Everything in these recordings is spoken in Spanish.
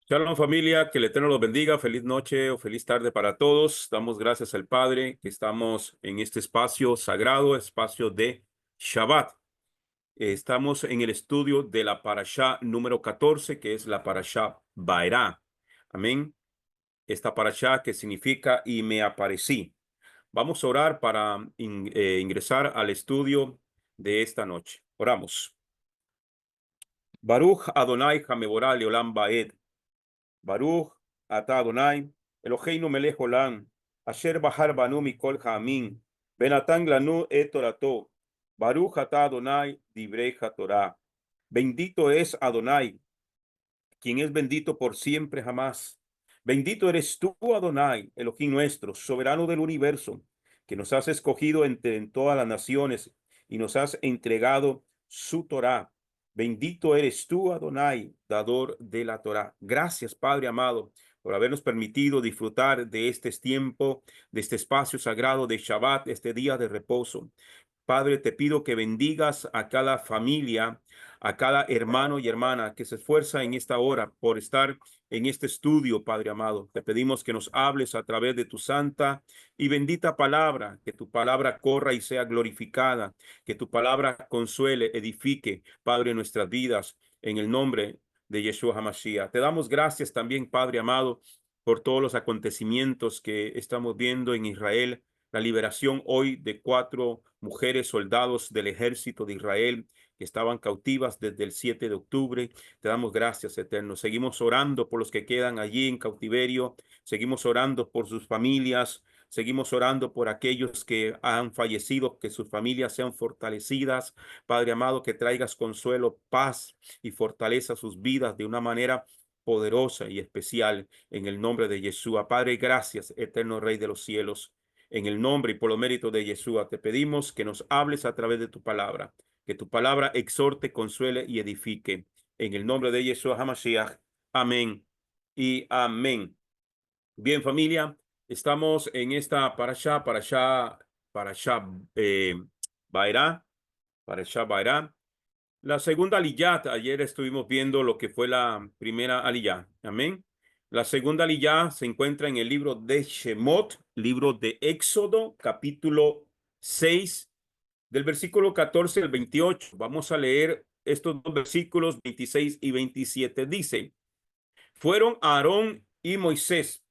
Shalom familia, que el Eterno los bendiga, feliz noche o feliz tarde para todos. Damos gracias al Padre que estamos en este espacio sagrado, espacio de Shabbat. Estamos en el estudio de la parashá número 14, que es la parashá Baerá. Amén. Esta parashá que significa y me aparecí. Vamos a orar para ingresar al estudio de esta noche. Oramos. Baruch Adonai Hameborah Leolam Baed. Baruch ata Adonai, Eloheinu melech olam, asher bahar banu mikol ha'amin, benatan lanu et torato. Baruch ata Adonai, divrei Torah. Bendito es Adonai, quien es bendito por siempre jamás. Bendito eres tú, Adonai, Elohim nuestro, soberano del universo, que nos has escogido entre en todas las naciones y nos has entregado su Torah. Bendito eres tú, Adonai, dador de la Torah. Gracias, Padre amado, por habernos permitido disfrutar de este tiempo, de este espacio sagrado de Shabbat, este día de reposo. Padre, te pido que bendigas a cada familia, a cada hermano y hermana que se esfuerza en esta hora por estar en este estudio, Padre amado. Te pedimos que nos hables a través de tu santa y bendita palabra, que tu palabra corra y sea glorificada, que tu palabra consuele, edifique, Padre, nuestras vidas, en el nombre de Yeshua HaMashiach. Te damos gracias también, Padre amado, por todos los acontecimientos que estamos viendo en Israel, la liberación hoy de 4 mujeres soldados del ejército de Israel que estaban cautivas desde el 7 de octubre. Te damos gracias, Eterno. Seguimos orando por los que quedan allí en cautiverio. Seguimos orando por sus familias. Seguimos orando por aquellos que han fallecido, que sus familias sean fortalecidas. Padre amado, que traigas consuelo, paz y fortaleza a sus vidas de una manera poderosa y especial en el nombre de Yeshua. Padre, gracias, eterno Rey de los cielos. En el nombre y por los méritos de Yeshua, te pedimos que nos hables a través de tu palabra, que tu palabra exhorte, consuele y edifique. En el nombre de Yeshua HaMashiach. Amén y amén. Bien, familia, estamos en esta parashá Baerá, parashá Baerá. La segunda aliyá, ayer estuvimos viendo lo que fue la primera aliyá. Amén. La segunda aliyá se encuentra en el libro de Shemot, libro de Éxodo, capítulo 6, del versículo 14 al 28. Vamos a leer estos dos versículos, 26 y 27. Dice, fueron Aarón y Moisés,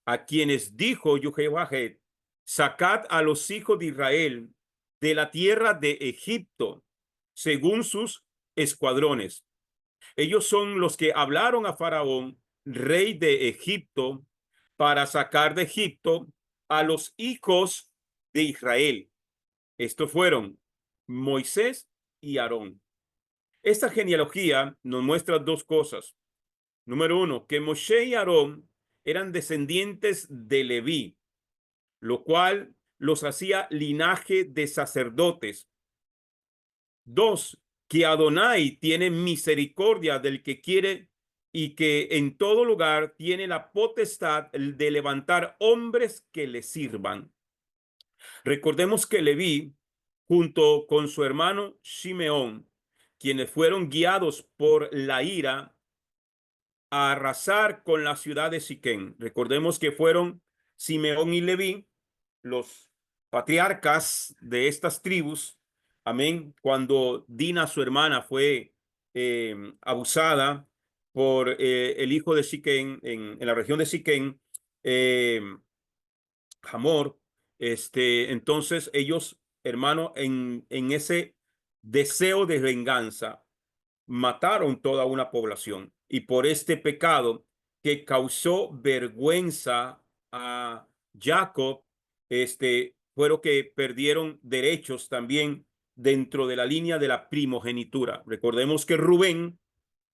a quienes dijo Yujebajet, sacad a los hijos de Israel de la tierra de Egipto, según sus escuadrones. Ellos son los que hablaron a Faraón, rey de Egipto, para sacar de Egipto a los hijos de Israel. Estos fueron Moisés y Aarón. Esta genealogía nos muestra dos cosas. Número uno, que Moshe y Aarón eran descendientes de Leví, lo cual los hacía linaje de sacerdotes. Dos, que Adonai tiene misericordia del que quiere y que en todo lugar tiene la potestad de levantar hombres que le sirvan. Recordemos que Leví, junto con su hermano Simeón, quienes fueron guiados por la ira a arrasar con la ciudad de Siquén. Recordemos que fueron Simeón y Leví los patriarcas de estas tribus. Amén. Cuando Dina, su hermana, fue abusada por el hijo de Siquén en la región de Siquén, eh, Hamor, entonces ellos, hermano, en ese deseo de venganza, mataron toda una población. Y por este pecado que causó vergüenza a Jacob, fueron que perdieron derechos también dentro de la línea de la primogenitura. Recordemos que Rubén,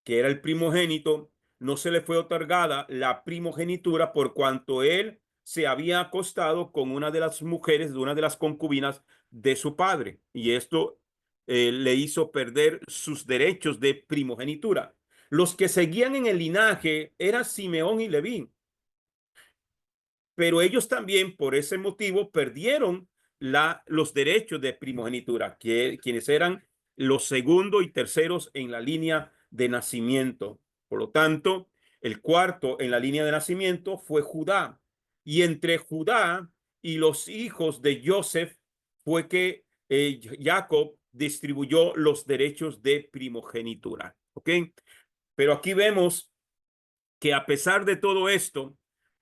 que era el primogénito, no se le fue otorgada la primogenitura por cuanto él se había acostado con una de las mujeres, de una de las concubinas de su padre. Y esto le hizo perder sus derechos de primogenitura. Los que seguían en el linaje eran Simeón y Leví, pero ellos también por ese motivo perdieron los derechos de primogenitura, quienes eran los segundos y terceros en la línea de nacimiento. Por lo tanto, El cuarto en la línea de nacimiento fue Judá. Y entre Judá y los hijos de Joseph fue que Jacob distribuyó los derechos de primogenitura. ¿Ok? Pero aquí vemos que a pesar de todo esto,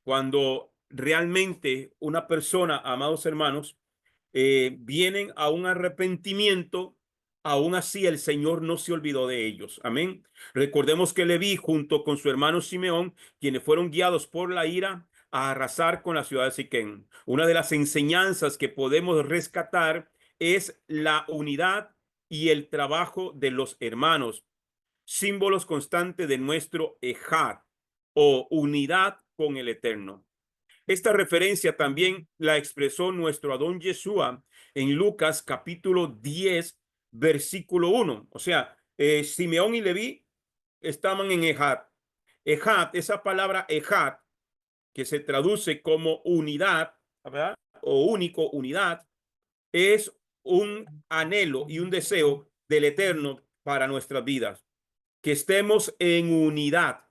cuando realmente una persona, amados hermanos, vienen a un arrepentimiento, aún así el Señor no se olvidó de ellos. Amén. Recordemos que Leví, junto con su hermano Simeón, quienes fueron guiados por la ira a arrasar con la ciudad de Siquén. Una de las enseñanzas que podemos rescatar es la unidad y el trabajo de los hermanos, símbolos constantes de nuestro ejad o unidad con el Eterno. Esta referencia también la expresó nuestro Adón Yeshua en Lucas capítulo 10, versículo 1. O sea, Simeón y Leví estaban en Ejad. Ejad, esa palabra Ejad, que se traduce como unidad, ¿verdad? O único, unidad, es un anhelo y un deseo del Eterno para nuestras vidas, que estemos en unidad.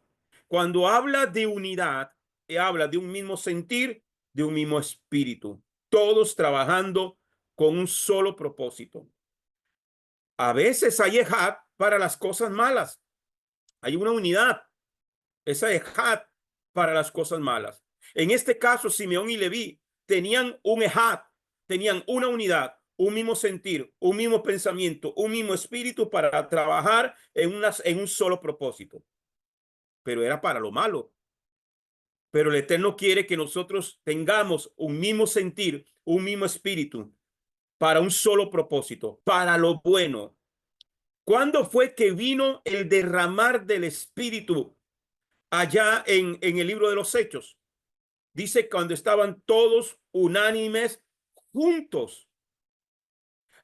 Cuando habla de unidad, habla de un mismo sentir, de un mismo espíritu, todos trabajando con un solo propósito. A veces hay ejad para las cosas malas. Hay una unidad, esa ejad para las cosas malas. En este caso, Simeón y Leví tenían un ejad, tenían una unidad, un mismo sentir, un mismo pensamiento, un mismo espíritu para trabajar en un solo propósito. Pero era para lo malo. Pero el Eterno quiere que nosotros tengamos un mismo sentir, un mismo espíritu, para un solo propósito, para lo bueno. ¿Cuándo fue que vino el derramar del espíritu allá en el libro de los Hechos? Dice cuando estaban todos unánimes juntos.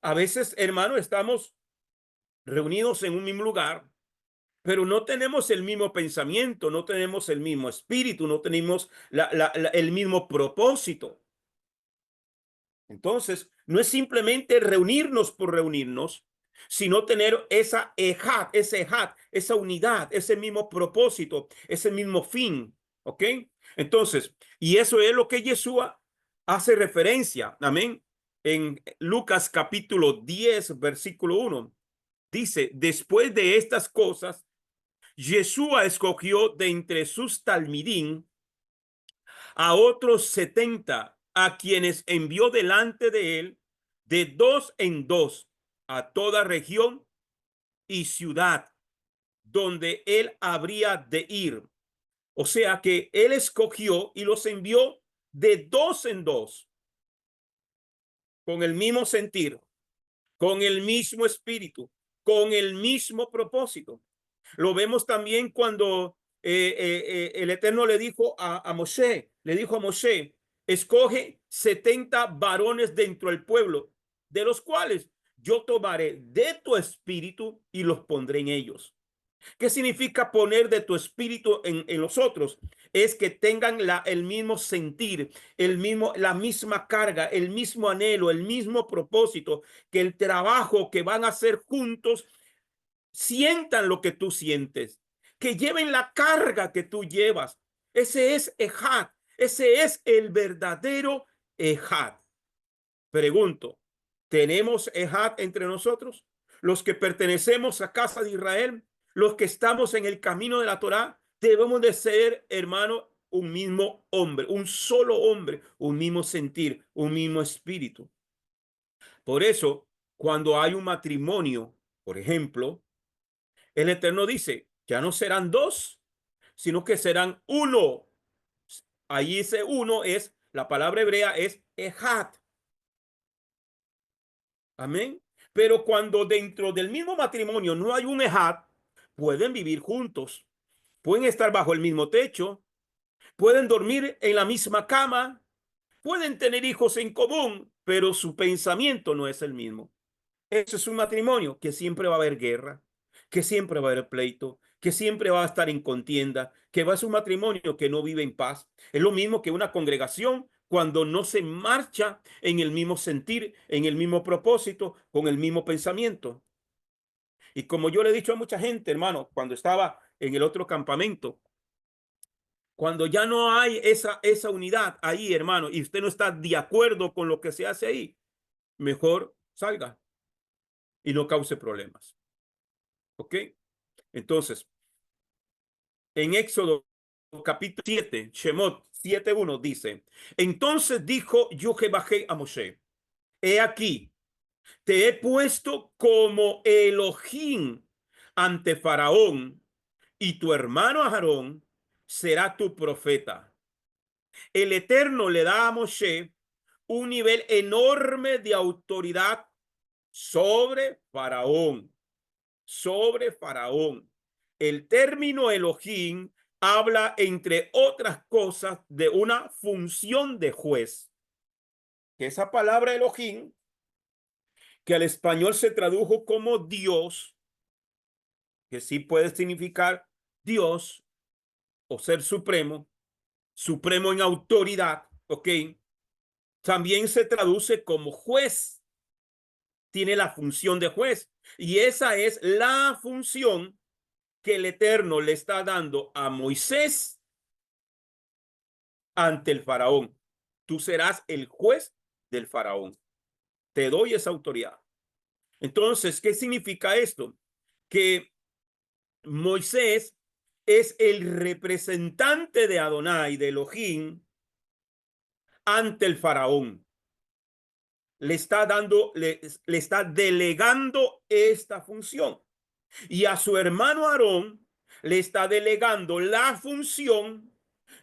A veces, hermano, estamos reunidos en un mismo lugar, pero no tenemos el mismo pensamiento, no tenemos el mismo espíritu, no tenemos el mismo propósito. Entonces, no es simplemente reunirnos por reunirnos, sino tener esa esa unidad, ese mismo propósito, ese mismo fin. ¿Ok? Entonces, y eso es lo que Yeshua hace referencia. Amén. En Lucas capítulo 10, versículo 1, dice: después de estas cosas, Yeshua escogió de entre sus talmidín a otros 70, a quienes envió delante de él de dos en dos a toda región y ciudad donde él habría de ir. O sea que él escogió y los envió de dos en dos, con el mismo sentir, con el mismo espíritu, con el mismo propósito. Lo vemos también cuando el Eterno le dijo a Moshe, escoge 70 varones dentro del pueblo, de los cuales yo tomaré de tu espíritu y los pondré en ellos. ¿Qué significa poner de tu espíritu en los otros? Es que tengan el mismo sentir, la misma carga, el mismo anhelo, el mismo propósito, que el trabajo que van a hacer juntos sientan lo que tú sientes, que lleven la carga que tú llevas. Ese es ejad, ese es el verdadero ejad. Pregunto, ¿tenemos ejad entre nosotros? Los que pertenecemos a casa de Israel, los que estamos en el camino de la Torá, debemos de ser, hermano, un mismo hombre, un solo hombre, un mismo sentir, un mismo espíritu. Por eso, cuando hay un matrimonio, por ejemplo, el Eterno dice, ya no serán dos, sino que serán uno. Ahí ese uno es, la palabra hebrea es ejad. Amén. Pero cuando dentro del mismo matrimonio no hay un ejad, pueden vivir juntos, pueden estar bajo el mismo techo, pueden dormir en la misma cama, pueden tener hijos en común, pero su pensamiento no es el mismo. Eso es un matrimonio que siempre va a haber guerra, que siempre va a haber pleito, que siempre va a estar en contienda, que va a ser un matrimonio que no vive en paz. Es lo mismo que una congregación cuando no se marcha en el mismo sentir, en el mismo propósito, con el mismo pensamiento. Y como yo le he dicho a mucha gente, hermano, cuando estaba en el otro campamento, Cuando ya no hay esa unidad ahí, hermano, y usted no está de acuerdo con lo que se hace ahí, mejor salga y no cause problemas. ¿Ok? Entonces, en Éxodo capítulo 7, Shemot 7:1 dice, entonces dijo Jehová a Moshe, he aquí, te he puesto como Elohim ante Faraón y tu hermano Aarón será tu profeta. El Eterno le da a Moshe un nivel enorme de autoridad sobre Faraón, sobre Faraón. El término Elohim habla, entre otras cosas, de una función de juez. Que esa palabra Elohim, que al español se tradujo como Dios, que sí puede significar Dios o ser supremo, supremo en autoridad, ¿ok? También se traduce como juez, tiene la función de juez. Y esa es la función que el Eterno le está dando a Moisés ante el faraón. Tú serás el juez del faraón. Te doy esa autoridad. Entonces, ¿qué significa esto? Que Moisés es el representante de Adonai, de Elohim, ante el faraón. Le está delegando esta función. Y a su hermano Aarón le está delegando la función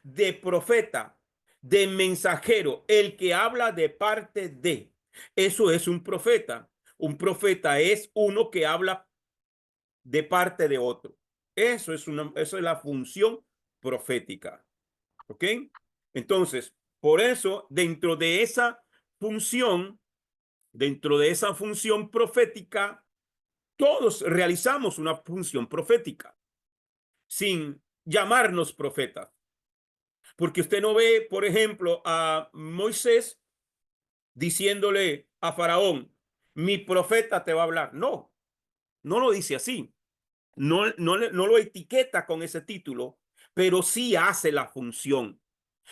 de profeta, de mensajero, el que habla de parte de. Eso es un profeta. Un profeta es uno que habla de parte de otro. Eso es la función profética. ¿Ok? Entonces, por eso, función, dentro de esa función profética, todos realizamos una función profética sin llamarnos profetas. Porque usted no ve, por ejemplo, a Moisés diciéndole a Faraón, mi profeta te va a hablar. No, no lo dice así. No lo etiqueta con ese título, pero sí hace la función.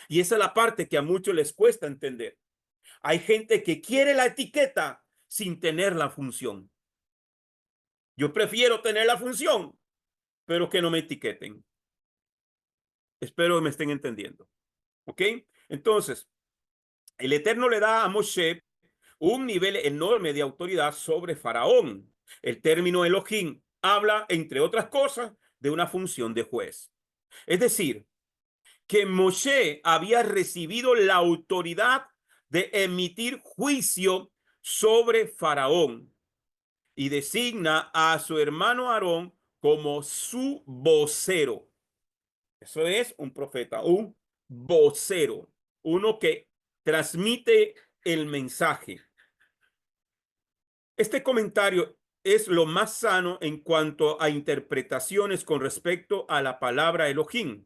Y esa es la parte que a muchos les cuesta entender. Hay gente que quiere la etiqueta sin tener la función. Yo prefiero tener la función, pero que no me etiqueten. Espero que me estén entendiendo. ¿Ok? Entonces, el Eterno le da a Moshe un nivel enorme de autoridad sobre Faraón. El término Elohim habla, entre otras cosas, de una función de juez. Es decir, que Moshe había recibido la autoridad de emitir juicio sobre Faraón y designa a su hermano Aarón como su vocero. Eso es un profeta, un vocero, uno que transmite el mensaje. Este comentario es lo más sano en cuanto a interpretaciones con respecto a la palabra Elohim.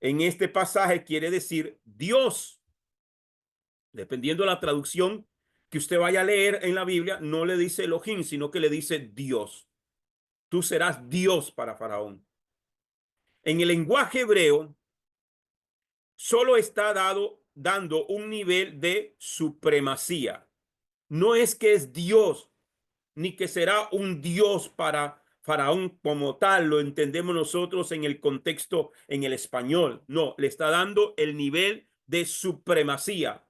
En este pasaje quiere decir Dios. Dependiendo de la traducción que usted vaya a leer en la Biblia, no le dice Elohim, sino que le dice Dios. Tú serás Dios para Faraón. En el lenguaje hebreo, solo está dando un nivel de supremacía. No es que es Dios, ni que será un Dios para Faraón como tal, lo entendemos nosotros en el contexto en el español. No, le está dando el nivel de supremacía.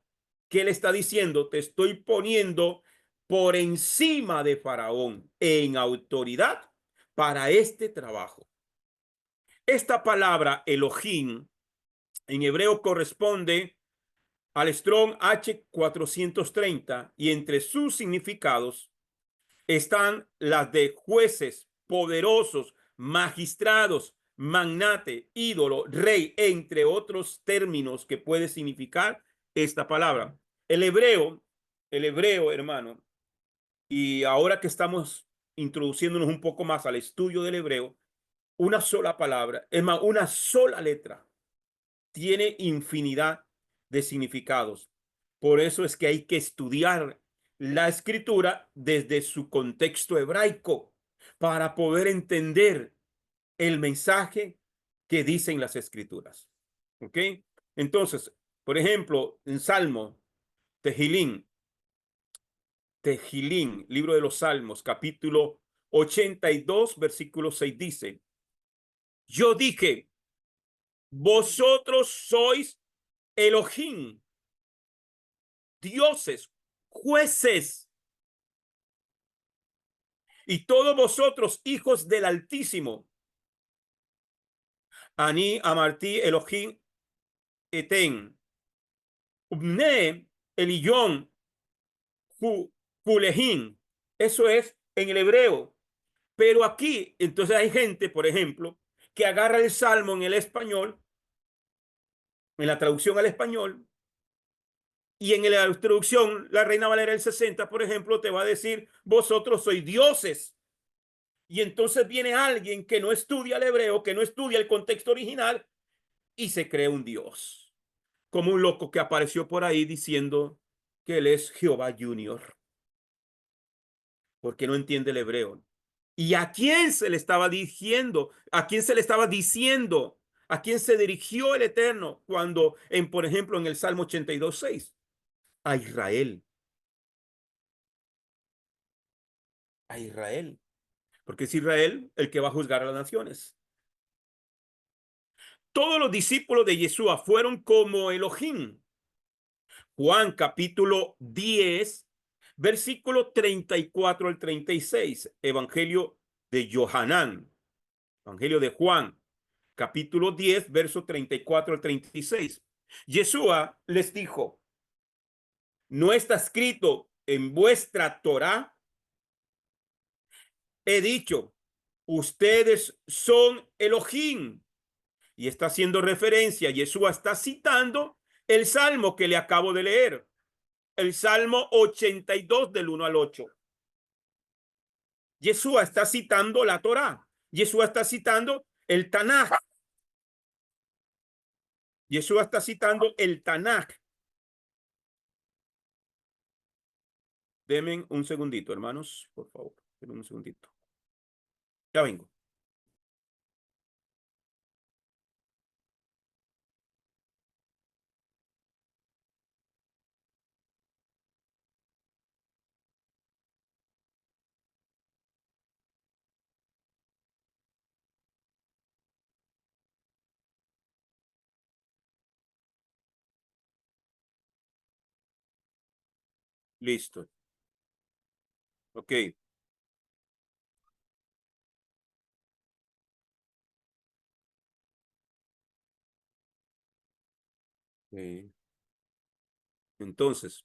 ¿Qué le está diciendo? Te estoy poniendo por encima de Faraón en autoridad para este trabajo. Esta palabra Elohim en hebreo corresponde al Strong H430 y entre sus significados están las de jueces, poderosos, magistrados, magnate, ídolo, rey, entre otros términos que puede significar esta palabra. El hebreo, hermano, y ahora que estamos introduciéndonos un poco más al estudio del hebreo, una sola palabra, es más, una sola letra, tiene infinidad de significados. Por eso es que hay que estudiar la escritura desde su contexto hebraico para poder entender el mensaje que dicen las escrituras. ¿Ok? Entonces, por ejemplo, en Salmo, Tejilín, libro de los Salmos, capítulo 82, versículo 6 dice, yo dije, vosotros sois Elohim, dioses, jueces, y todos vosotros hijos del Altísimo. Ani amarti Elohim eten. Ubne Elillón Kulejim. Eso es en el hebreo. Pero aquí, entonces hay gente, por ejemplo, que agarra el salmo en el español, en la traducción al español, y en la traducción, la Reina Valera del 60, por ejemplo, te va a decir, vosotros sois dioses. Y entonces viene alguien que no estudia el hebreo, que no estudia el contexto original, y se cree un dios. Como un loco que apareció por ahí diciendo que él es Jehová Junior, porque no entiende el hebreo. ¿Y a quién se le estaba dirigiendo? ¿A quién se le estaba diciendo? ¿A quién se dirigió el Eterno cuando, por ejemplo, en el Salmo 82:6? A Israel. A Israel. Porque es Israel el que va a juzgar a las naciones. Todos los discípulos de Yeshua fueron como Elohim. Juan capítulo 10, versículo 34 al 36. Evangelio de Johanán. Evangelio de Juan, capítulo 10, verso 34 al 36. Yeshua les dijo, ¿no está escrito en vuestra Torá? He dicho, ustedes son Elohim. Y está haciendo referencia, Yeshua está citando el salmo que le acabo de leer, el Salmo 82 del 1 al 8. Yeshua está citando la Torá. Yeshua está citando el Tanaj. Yeshua está citando el Tanaj. Denme un segundito, hermanos, por favor. Denme un segundito. Ya vengo. Listo. Ok. Entonces,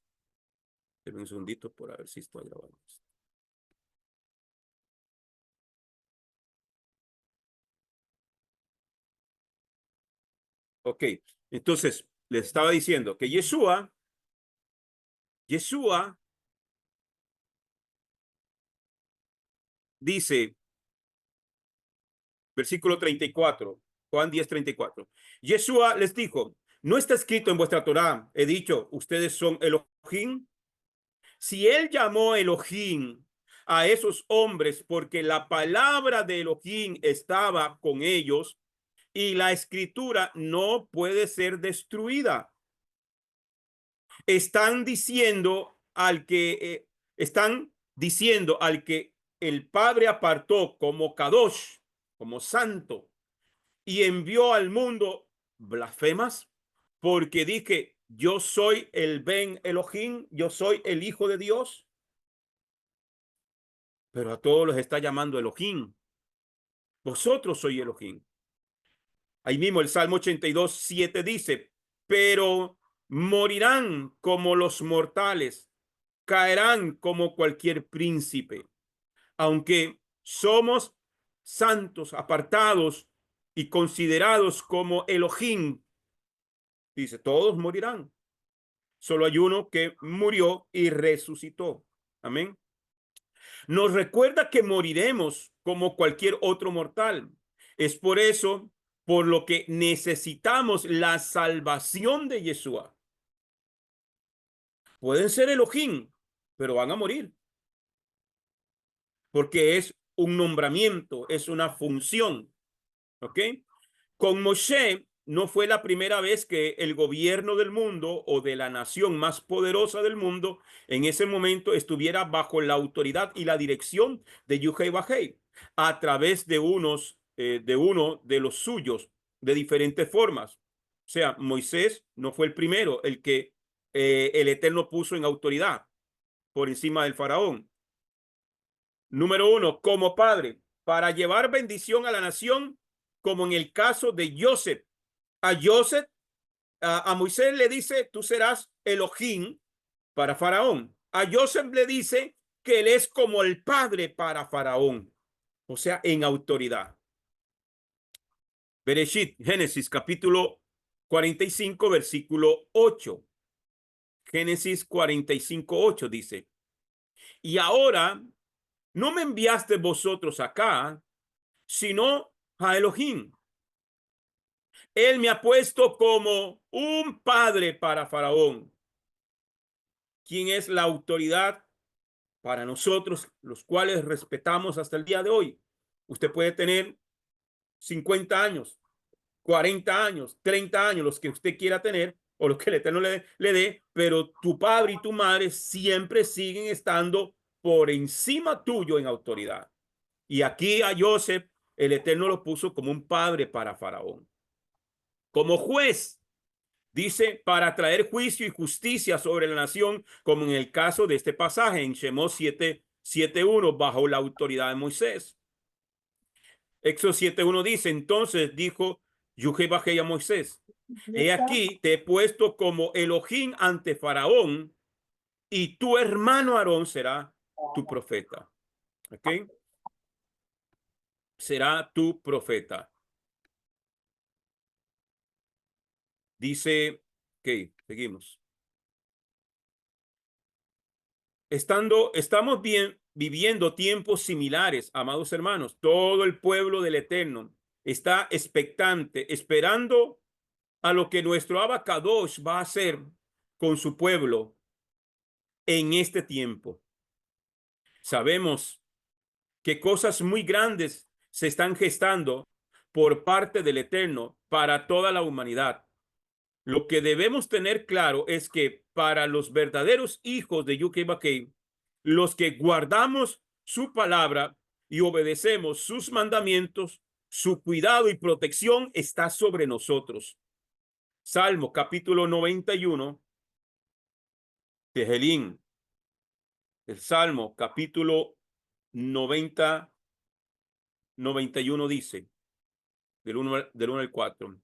denme un segundito por a ver si estoy grabando. Ok. Entonces, les estaba diciendo que Yeshua dice, versículo 34, Juan 10:34. Yeshua les dijo, ¿no está escrito en vuestra Torá? He dicho, ustedes son Elohim. Si él llamó Elohim a esos hombres porque la palabra de Elohim estaba con ellos y la escritura no puede ser destruida. Están diciendo están diciendo al que el Padre apartó como Kadosh, como santo, y envió al mundo blasfemas, porque dije, yo soy el Ben Elohim, yo soy el Hijo de Dios, pero a todos los está llamando Elohim. Vosotros sois Elohim. Ahí mismo el Salmo 82:7 dice, pero morirán como los mortales, caerán como cualquier príncipe, aunque somos santos, apartados y considerados como Elohim. Dice, todos morirán. Solo hay uno que murió y resucitó. Amén. Nos recuerda que moriremos como cualquier otro mortal. Es por eso por lo que necesitamos la salvación de Yeshua. Pueden ser Elohim, pero van a morir porque es un nombramiento, es una función. ¿Ok? Con Moshe no fue la primera vez que el gobierno del mundo o de la nación más poderosa del mundo en ese momento estuviera bajo la autoridad y la dirección de Yuhei a través de uno de los suyos de diferentes formas. O sea, Moisés no fue el primero el que el Eterno puso en autoridad por encima del faraón. Número uno, como padre, para llevar bendición a la nación, como en el caso de Joseph. A Moisés le dice, tú serás Elohim para Faraón. A Joseph le dice que él es como el padre para Faraón, o sea, en autoridad. Bereshit, Génesis capítulo 45, versículo 8. Génesis 45, 8 dice, y ahora no me enviaste vosotros acá, sino a Elohim. Él me ha puesto como un padre para Faraón, quien es la autoridad para nosotros, los cuales respetamos hasta el día de hoy. Usted puede tener 50 años, 40 años, 30 años, los que usted quiera tener o los que el Eterno le dé, pero tu padre y tu madre siempre siguen estando por encima tuyo en autoridad. Y aquí a Joseph, el Eterno lo puso como un padre para Faraón. Como juez, dice, para traer juicio y justicia sobre la nación, como en el caso de este pasaje en Shemot 7:1, bajo la autoridad de Moisés. Éxodo 7:1 dice, entonces dijo Yuhei a Moisés, he aquí te he puesto como Elohim ante Faraón, y tu hermano Aarón será tu profeta. ¿Ok? Será tu profeta. Dice, ok, seguimos. Estamos viviendo tiempos similares, amados hermanos. Todo el pueblo del Eterno está expectante, esperando a lo que nuestro Abacadosh va a hacer con su pueblo en este tiempo. Sabemos que cosas muy grandes se están gestando por parte del Eterno para toda la humanidad. Lo que debemos tener claro es que para los verdaderos hijos de Yuhei, los que guardamos su palabra y obedecemos sus mandamientos, su cuidado y protección está sobre nosotros. Salmo capítulo 91, Tejelín, el Salmo capítulo 91 dice, del 1 al 4,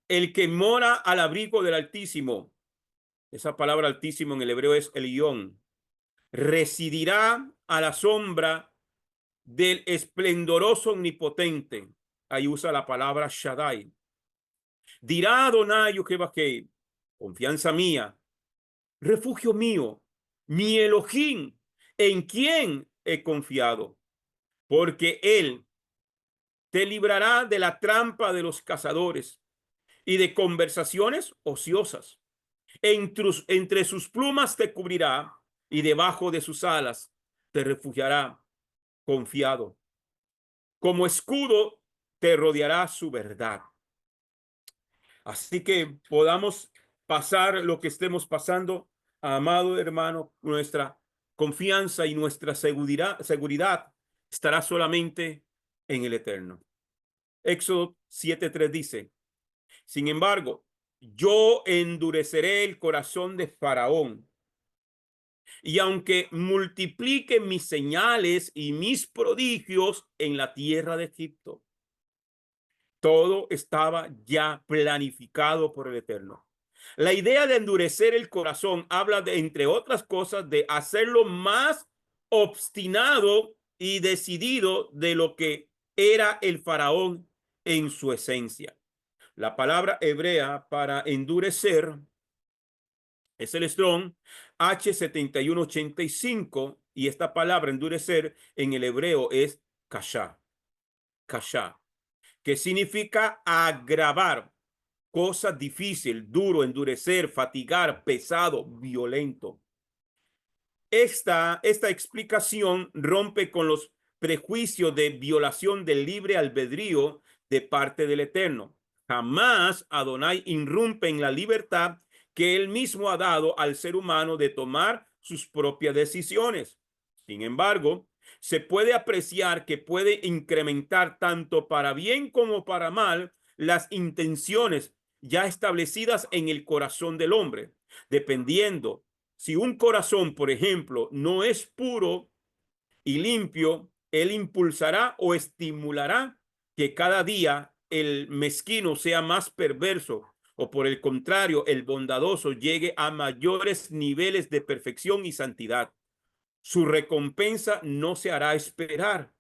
el que mora al abrigo del Altísimo, esa palabra Altísimo en el hebreo es Elión, residirá a la sombra del esplendoroso omnipotente. Ahí usa la palabra Shaddai. Dirá Adonai Yuhei, confianza mía, refugio mío, mi Elohim, en quien he confiado, porque él te librará de la trampa de los cazadores y de conversaciones ociosas. Entre sus plumas te cubrirá y debajo de sus alas te refugiará confiado. Como escudo te rodeará su verdad. Así que podamos pasar lo que estemos pasando, amado hermano, nuestra confianza y nuestra seguridad estará solamente en el Eterno. Éxodo 7:3 dice, sin embargo, yo endureceré el corazón de Faraón, y aunque multiplique mis señales y mis prodigios en la tierra de Egipto, todo estaba ya planificado por el Eterno. La idea de endurecer el corazón habla de, entre otras cosas, de hacerlo más obstinado y decidido de lo que era el faraón en su esencia. La palabra hebrea para endurecer es el Strong H7185, y esta palabra endurecer en el hebreo es kasha, que significa agravar, cosa difícil, duro, endurecer, fatigar, pesado, violento. Esta explicación rompe con los prejuicios de violación del libre albedrío de parte del Eterno. Jamás Adonai irrumpe en la libertad que él mismo ha dado al ser humano de tomar sus propias decisiones. Sin embargo, se puede apreciar que puede incrementar tanto para bien como para mal las intenciones ya establecidas en el corazón del hombre, dependiendo si un corazón, por ejemplo, no es puro y limpio, él impulsará o estimulará que cada día el mezquino sea más perverso o por el contrario, el bondadoso llegue a mayores niveles de perfección y santidad. Su recompensa no se hará esperar.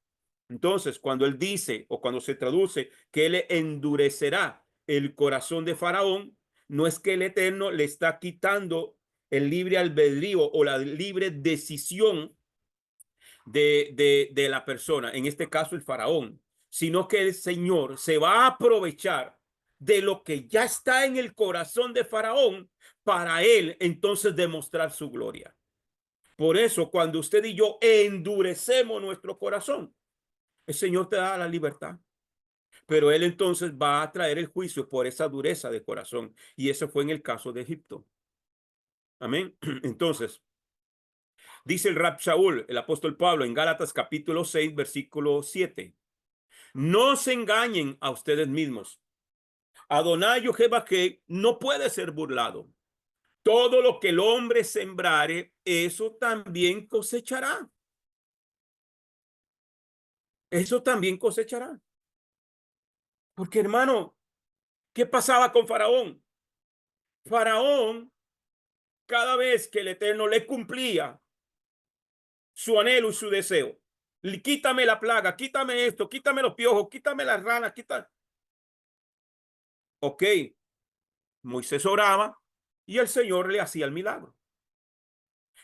Entonces, cuando él dice o cuando se traduce que él endurecerá el corazón de Faraón, no es que el Eterno le está quitando el libre albedrío o la libre decisión de la persona, en este caso el faraón, sino que el Señor se va a aprovechar de lo que ya está en el corazón de Faraón para él entonces demostrar su gloria. Por eso, cuando usted y yo endurecemos nuestro corazón, el Señor te da la libertad, pero él entonces va a traer el juicio por esa dureza de corazón. Y eso fue en el caso de Egipto. Amén. Entonces, dice el Rab Shaul, el apóstol Pablo, en Gálatas capítulo 6, versículo 7. No se engañen a ustedes mismos. Adonai Jehová que no puede ser burlado. Todo lo que el hombre sembrare, eso también cosechará. Eso también cosechará. Porque, hermano, ¿qué pasaba con Faraón? Faraón, cada vez que el Eterno le cumplía su anhelo y su deseo, quítame la plaga, quítame esto, quítame los piojos, quítame las ranas, quítame. Ok, Moisés oraba y el Señor le hacía el milagro.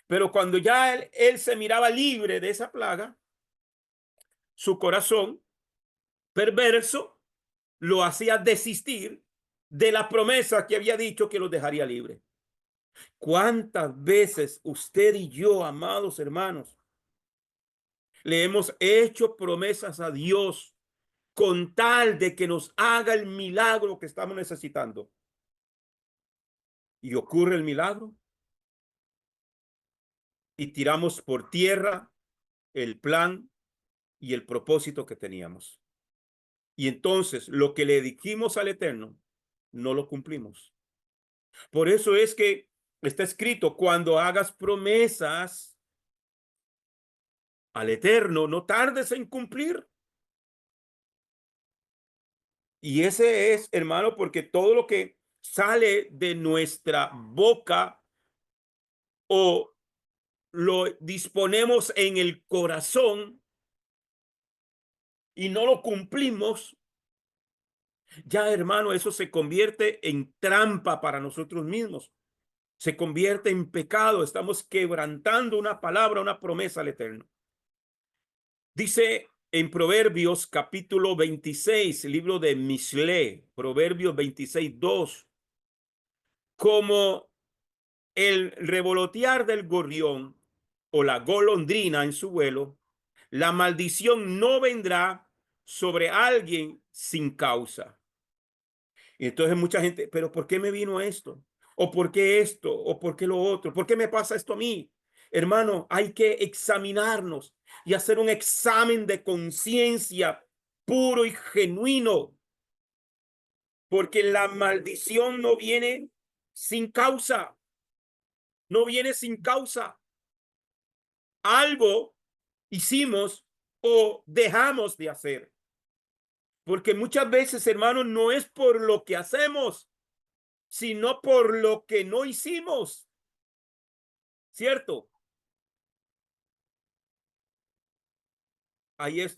Pero cuando ya él se miraba libre de esa plaga, su corazón perverso lo hacía desistir de la promesa que había dicho que los dejaría libre. ¿Cuántas veces usted y yo, amados hermanos, le hemos hecho promesas a Dios con tal de que nos haga el milagro que estamos necesitando? Y ocurre el milagro y tiramos por tierra el plan y el propósito que teníamos. Y entonces lo que le dijimos al Eterno, no lo cumplimos. Por eso es que está escrito, cuando hagas promesas al Eterno, no tardes en cumplir. Y ese es, hermano, porque todo lo que sale de nuestra boca o lo disponemos en el corazón y no lo cumplimos, ya, hermano, eso se convierte en trampa para nosotros mismos. Se convierte en pecado. Estamos quebrantando una palabra, una promesa al Eterno. Dice en Proverbios capítulo 26, libro de Mishle, Proverbios 26:2, como el revolotear del gorrión o la golondrina en su vuelo, la maldición no vendrá sobre alguien sin causa. Y entonces mucha gente, pero ¿por qué me vino esto? ¿O por qué esto? ¿O por qué lo otro? ¿Por qué me pasa esto a mí? Hermano, hay que examinarnos y hacer un examen de conciencia puro y genuino, porque la maldición no viene sin causa, no viene sin causa. Algo hicimos o dejamos de hacer, porque muchas veces, hermano, no es por lo que hacemos, sino por lo que no hicimos, ¿cierto? Ahí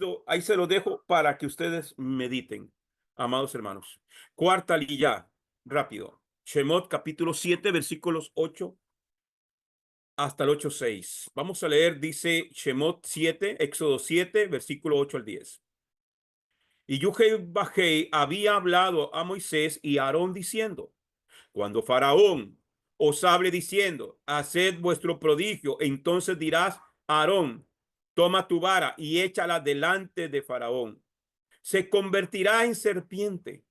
se lo dejo para que ustedes mediten, amados hermanos. Cuarta lilla, rápido. Shemot capítulo 7, versículos 8 hasta el 8:6. Vamos a leer, dice Shemot 7, Éxodo 7, versículo 8 al 10. Y Yuhei Bajei había hablado a Moisés y a Aarón diciendo, cuando Faraón os hable diciendo, haced vuestro prodigio, entonces dirás a Aarón, toma tu vara y échala delante de Faraón. Se convertirá en serpiente.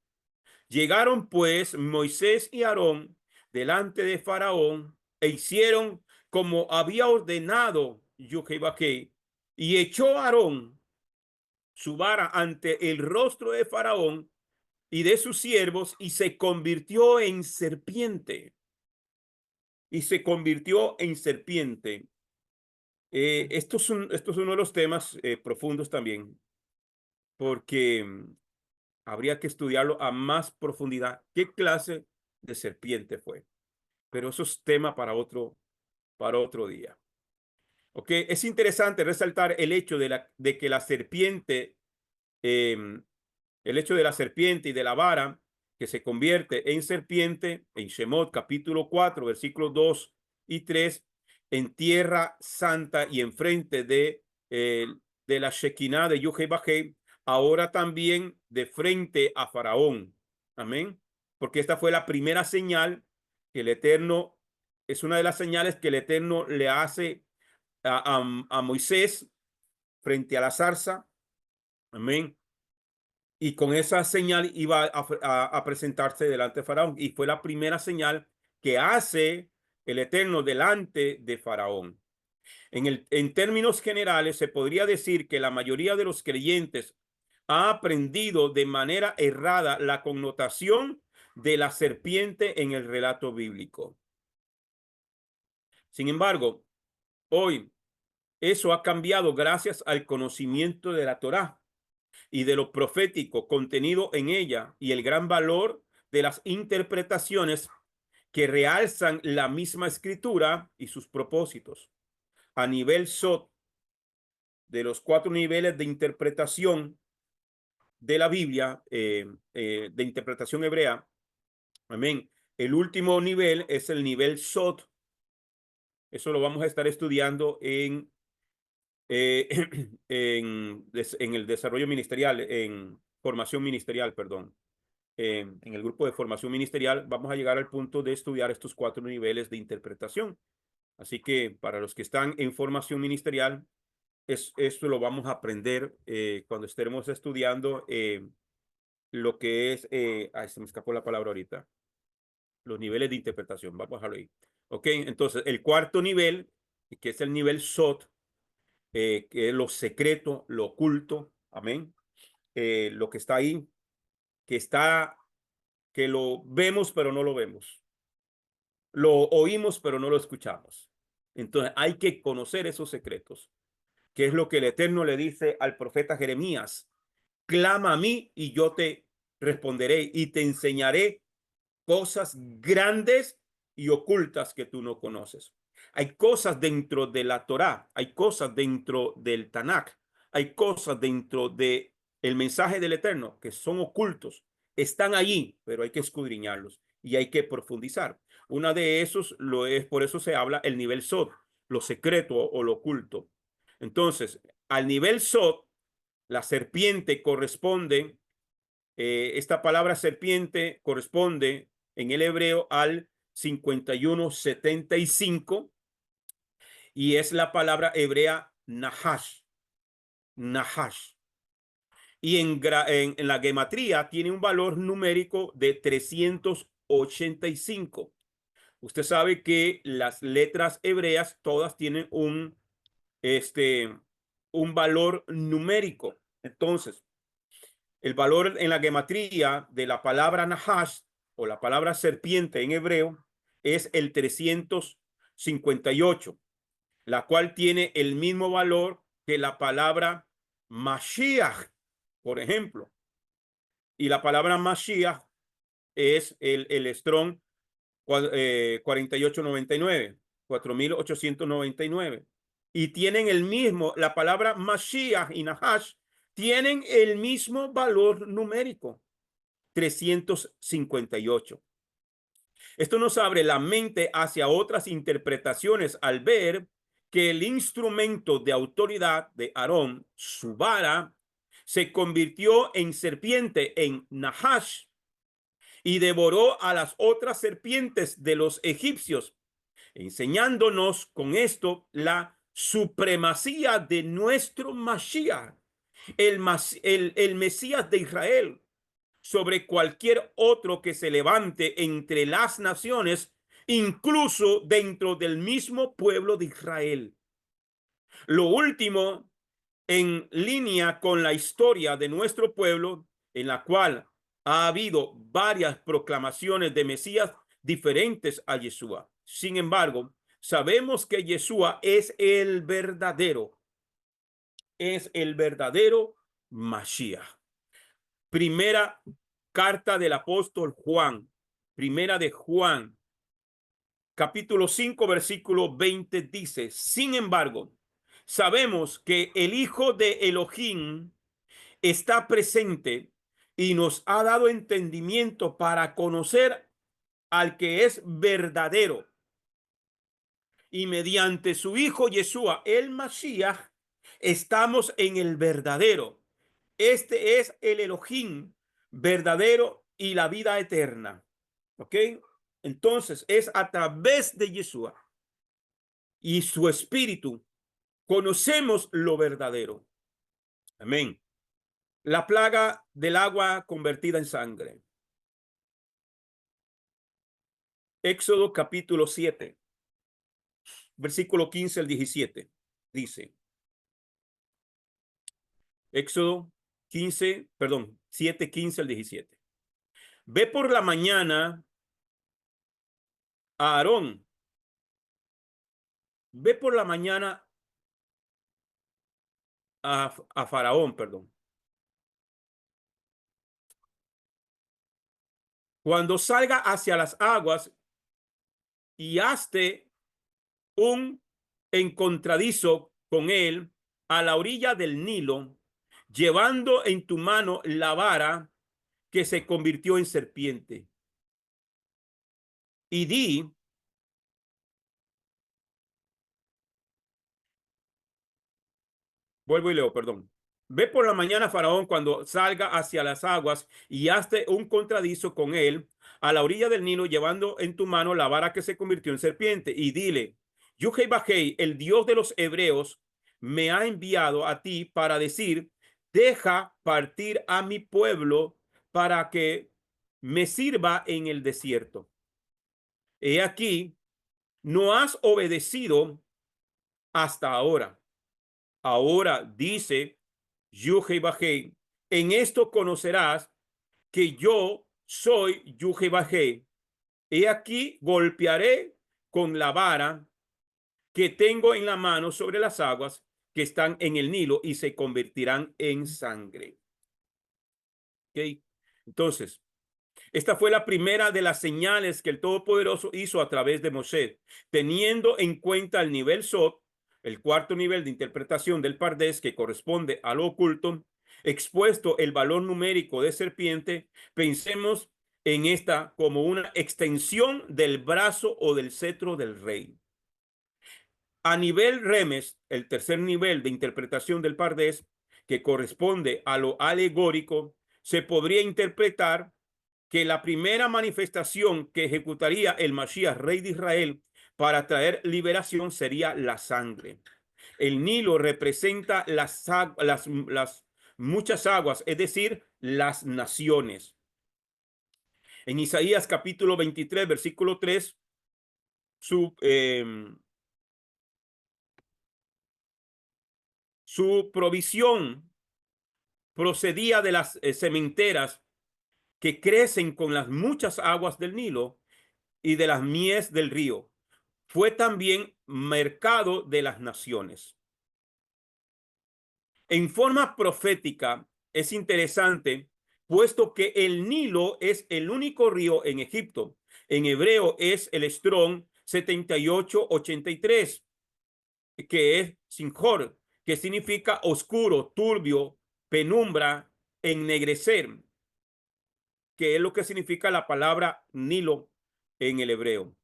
Llegaron pues Moisés y Aarón delante de Faraón e hicieron como había ordenado Jehová, y echó Aarón su vara ante el rostro de Faraón y de sus siervos y se convirtió en serpiente. Y se convirtió en serpiente. Esto es uno de los temas profundos también, porque habría que estudiarlo a más profundidad. ¿Qué clase de serpiente fue? Pero eso es tema para otro día. ¿Ok? Es interesante resaltar el hecho de que la serpiente, eh, el hecho de la serpiente y de la vara que se convierte en serpiente, en Shemot capítulo 4, versículos 2 y 3, en tierra santa y enfrente de la Shekinah de Yahweh, ahora también de frente a Faraón. Amén. Porque esta fue la primera señal que el Eterno, es una de las señales que el Eterno le hace a Moisés frente a la zarza. Amén. Y con esa señal iba a presentarse delante de Faraón. Y fue la primera señal que hace el Eterno delante de Faraón. En términos generales, se podría decir que la mayoría de los creyentes ha aprendido de manera errada la connotación de la serpiente en el relato bíblico. Sin embargo, hoy eso ha cambiado gracias al conocimiento de la Torá y de lo profético contenido en ella y el gran valor de las interpretaciones que realzan la misma escritura y sus propósitos. A nivel SOT, de los 4 niveles de interpretación de la Biblia, de interpretación hebrea, amén. El último nivel es el nivel SOT. Eso lo vamos a estar estudiando eh, en el desarrollo ministerial, en formación ministerial, perdón. En el grupo de formación ministerial vamos a llegar al punto de estudiar estos 4 niveles de interpretación. Así que para los que están en formación ministerial, esto lo vamos a aprender cuando estemos estudiando lo que es, se me escapó la palabra ahorita, los niveles de interpretación. Vamos a dejarlo ahí. Ok, entonces el cuarto nivel, que es el nivel SOT, que es lo secreto, lo oculto, amén. Lo que está ahí, que lo vemos pero no lo vemos, lo oímos pero no lo escuchamos. Entonces hay que conocer esos secretos, que es lo que el Eterno le dice al profeta Jeremías: clama a mí y yo te responderé y te enseñaré cosas grandes y ocultas que tú no conoces. Hay cosas dentro de la Torá, hay cosas dentro del Tanakh, hay cosas dentro de el mensaje del Eterno que son ocultos. Están allí, pero hay que escudriñarlos y hay que profundizar. Una de esos lo es, por eso se habla el nivel Sod, lo secreto o lo oculto. Entonces, al nivel Sod, la serpiente corresponde, esta palabra serpiente corresponde en el hebreo al 5175 y es la palabra hebrea nahash, nahash. Y en la gematría tiene un valor numérico de 385. Usted sabe que las letras hebreas todas tienen un valor numérico. Entonces, el valor en la gematría de la palabra nahash o la palabra serpiente en hebreo es el 358, la cual tiene el mismo valor que la palabra Mashiach, por ejemplo. Y la palabra Mashiach es el Strong 4899, 4899. Y tienen el mismo, la palabra Mashiach y Nahash tienen el mismo valor numérico, 358. Esto nos abre la mente hacia otras interpretaciones al ver que el instrumento de autoridad de Aarón, su vara, se convirtió en serpiente, en Nahash, y devoró a las otras serpientes de los egipcios, enseñándonos con esto la supremacía de nuestro Mashiach, el Mesías de Israel, sobre cualquier otro que se levante entre las naciones, incluso dentro del mismo pueblo de Israel. Lo último en línea con la historia de nuestro pueblo, en la cual ha habido varias proclamaciones de Mesías diferentes a Yeshua. Sin embargo, sabemos que Yeshua es el verdadero Mashiach. Primera carta del apóstol Juan, primera de Juan, capítulo 5, versículo 20 dice: sin embargo, sabemos que el Hijo de Elohim está presente y nos ha dado entendimiento para conocer al que es verdadero. Y mediante su Hijo Yeshua, el Mashiach, estamos en el verdadero. Este es el Elohim verdadero y la vida eterna. ¿Ok? Entonces es a través de Yeshua y su espíritu conocemos lo verdadero. Amén. La plaga del agua convertida en sangre. Éxodo capítulo 7, versículo 15 al 17. Dice, Éxodo 7, 15 al 17. Ve por la mañana a Aarón. Ve por la mañana a Faraón, perdón. Cuando salga hacia las aguas y hazte un encontradizo con él a la orilla del Nilo, llevando en tu mano la vara que se convirtió en serpiente. Y di, vuelvo y leo, perdón. Ve por la mañana, Faraón, cuando salga hacia las aguas, y hazte un contradizo con él a la orilla del Nilo, llevando en tu mano la vara que se convirtió en serpiente. Y dile, Yuhei Bajei, el Dios de los hebreos, me ha enviado a ti para decir, deja partir a mi pueblo para que me sirva en el desierto. He aquí, no has obedecido hasta ahora. Ahora dice Yuhei Bajei, en esto conocerás que yo soy Yuhei Bajei. He aquí golpearé con la vara que tengo en la mano sobre las aguas que están en el Nilo y se convertirán en sangre. ¿Okay? Entonces, esta fue la primera de las señales que el Todopoderoso hizo a través de Moshe, teniendo en cuenta el nivel Sot, el cuarto nivel de interpretación del Pardés, que corresponde a lo oculto, expuesto el valor numérico de serpiente. Pensemos en esta como una extensión del brazo o del cetro del rey. A nivel Remes, el tercer nivel de interpretación del Pardés, que corresponde a lo alegórico, se podría interpretar que la primera manifestación que ejecutaría el Mashiach, rey de Israel, para traer liberación sería la sangre. El Nilo representa las muchas aguas, es decir, las naciones. En Isaías capítulo 23, versículo 3, su provisión procedía de las sementeras que crecen con las muchas aguas del Nilo y de las mies del río. Fue también mercado de las naciones. En forma profética es interesante, puesto que el Nilo es el único río en Egipto. En hebreo es el Strong 7883, que es Sinjor, que significa oscuro, turbio, penumbra, ennegrecer, que es lo que significa la palabra Nilo en el hebreo.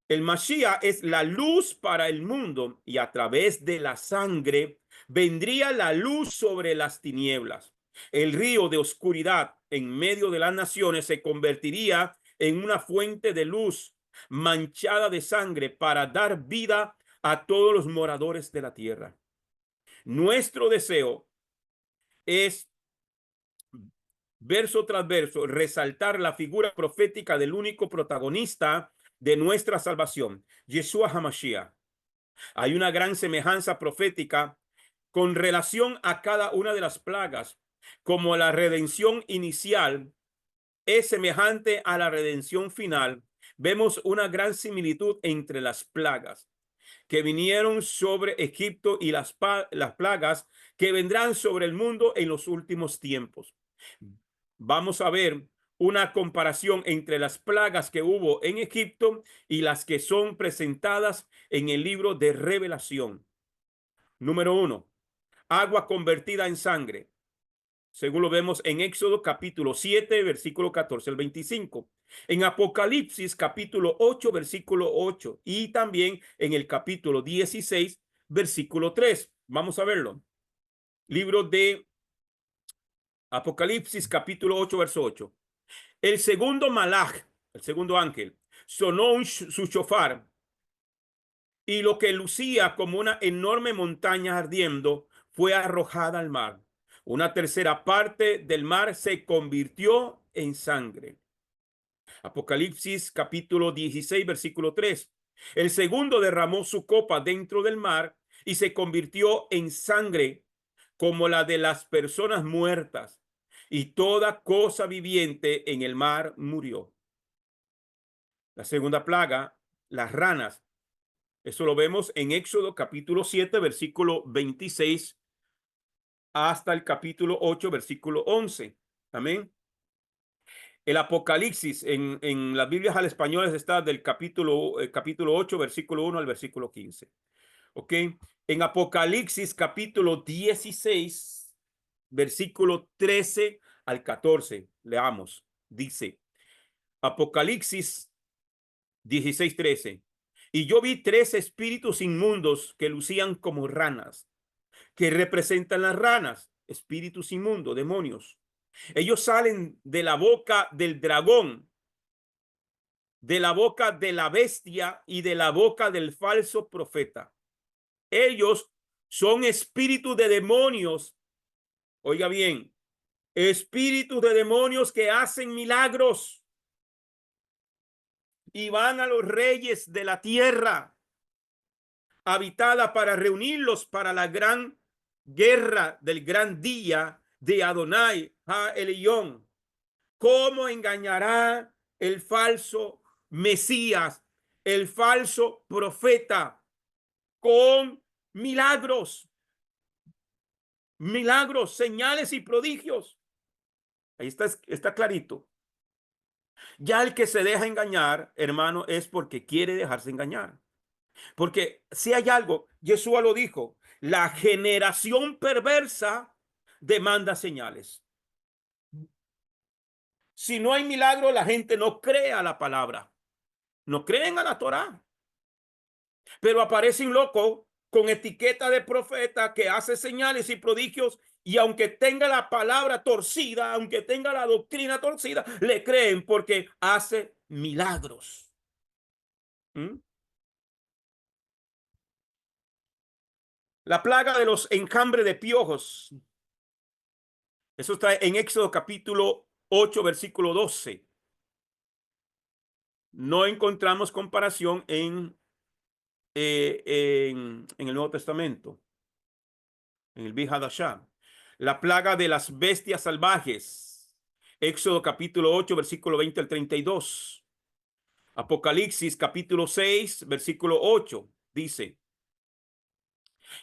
El Mashiach es la luz para el mundo y a través de la sangre vendría la luz sobre las tinieblas. El río de oscuridad en medio de las naciones se convertiría en una fuente de luz manchada de sangre para dar vida a todos los moradores de la tierra. Nuestro deseo es verso tras verso, resaltar la figura profética del único protagonista de nuestra salvación, Yeshua HaMashiach. Hay una gran semejanza profética con relación a cada una de las plagas, como la redención inicial es semejante a la redención final. Vemos una gran similitud entre las plagas que vinieron sobre Egipto y las plagas que vendrán sobre el mundo en los últimos tiempos. Vamos a ver una comparación entre las plagas que hubo en Egipto y las que son presentadas en el libro de Revelación. Número 1, agua convertida en sangre, según lo vemos en Éxodo capítulo 7, versículo 14 al 25. En Apocalipsis capítulo 8, versículo 8. Y también en el capítulo 16, versículo 3. Vamos a verlo. Libro de Apocalipsis capítulo 8, verso 8. El segundo malaj, el segundo ángel, sonó su shofar, y lo que lucía como una enorme montaña ardiendo fue arrojada al mar. Una tercera parte del mar se convirtió en sangre. Apocalipsis capítulo 16, versículo 3. El segundo derramó su copa dentro del mar y se convirtió en sangre como la de las personas muertas, y toda cosa viviente en el mar murió. La segunda plaga, las ranas. Eso lo vemos en Éxodo capítulo 7, versículo 26 hasta el capítulo 8, versículo 11. Amén. El Apocalipsis en las Biblias al español está del capítulo 8, versículo 1 al versículo 15. ¿Ok? En Apocalipsis capítulo 16, versículo 13 al 14. Leamos. Dice, Apocalipsis 16, 13. Y yo vi tres espíritus inmundos que lucían como ranas, que representan las ranas, espíritus inmundos, demonios. Ellos salen de la boca del dragón, de la boca de la bestia y de la boca del falso profeta. Ellos son espíritus de demonios. Oiga bien, espíritus de demonios que hacen milagros y van a los reyes de la tierra habitada para reunirlos para la gran guerra del gran día de Adonai Ha Elión. ¿Cómo engañará el falso Mesías, el falso profeta? Con milagros, milagros, señales y prodigios. Ahí está clarito. Ya el que se deja engañar, hermano, es porque quiere dejarse engañar. Porque si hay algo, Yeshua lo dijo, la generación perversa demanda señales. Si no hay milagro, la gente no cree a la palabra, no creen a la Torá. Pero aparece un loco con etiqueta de profeta que hace señales y prodigios, y aunque tenga la palabra torcida, aunque tenga la doctrina torcida, le creen porque hace milagros. ¿Mm? La plaga de los enjambres de piojos. Eso está en Éxodo capítulo 8, versículo 12. No encontramos comparación en el Nuevo Testamento, en el Bihadashah. La plaga de las bestias salvajes. Éxodo capítulo 8, versículo 20 al 32. Apocalipsis capítulo 6, versículo 8. Dice,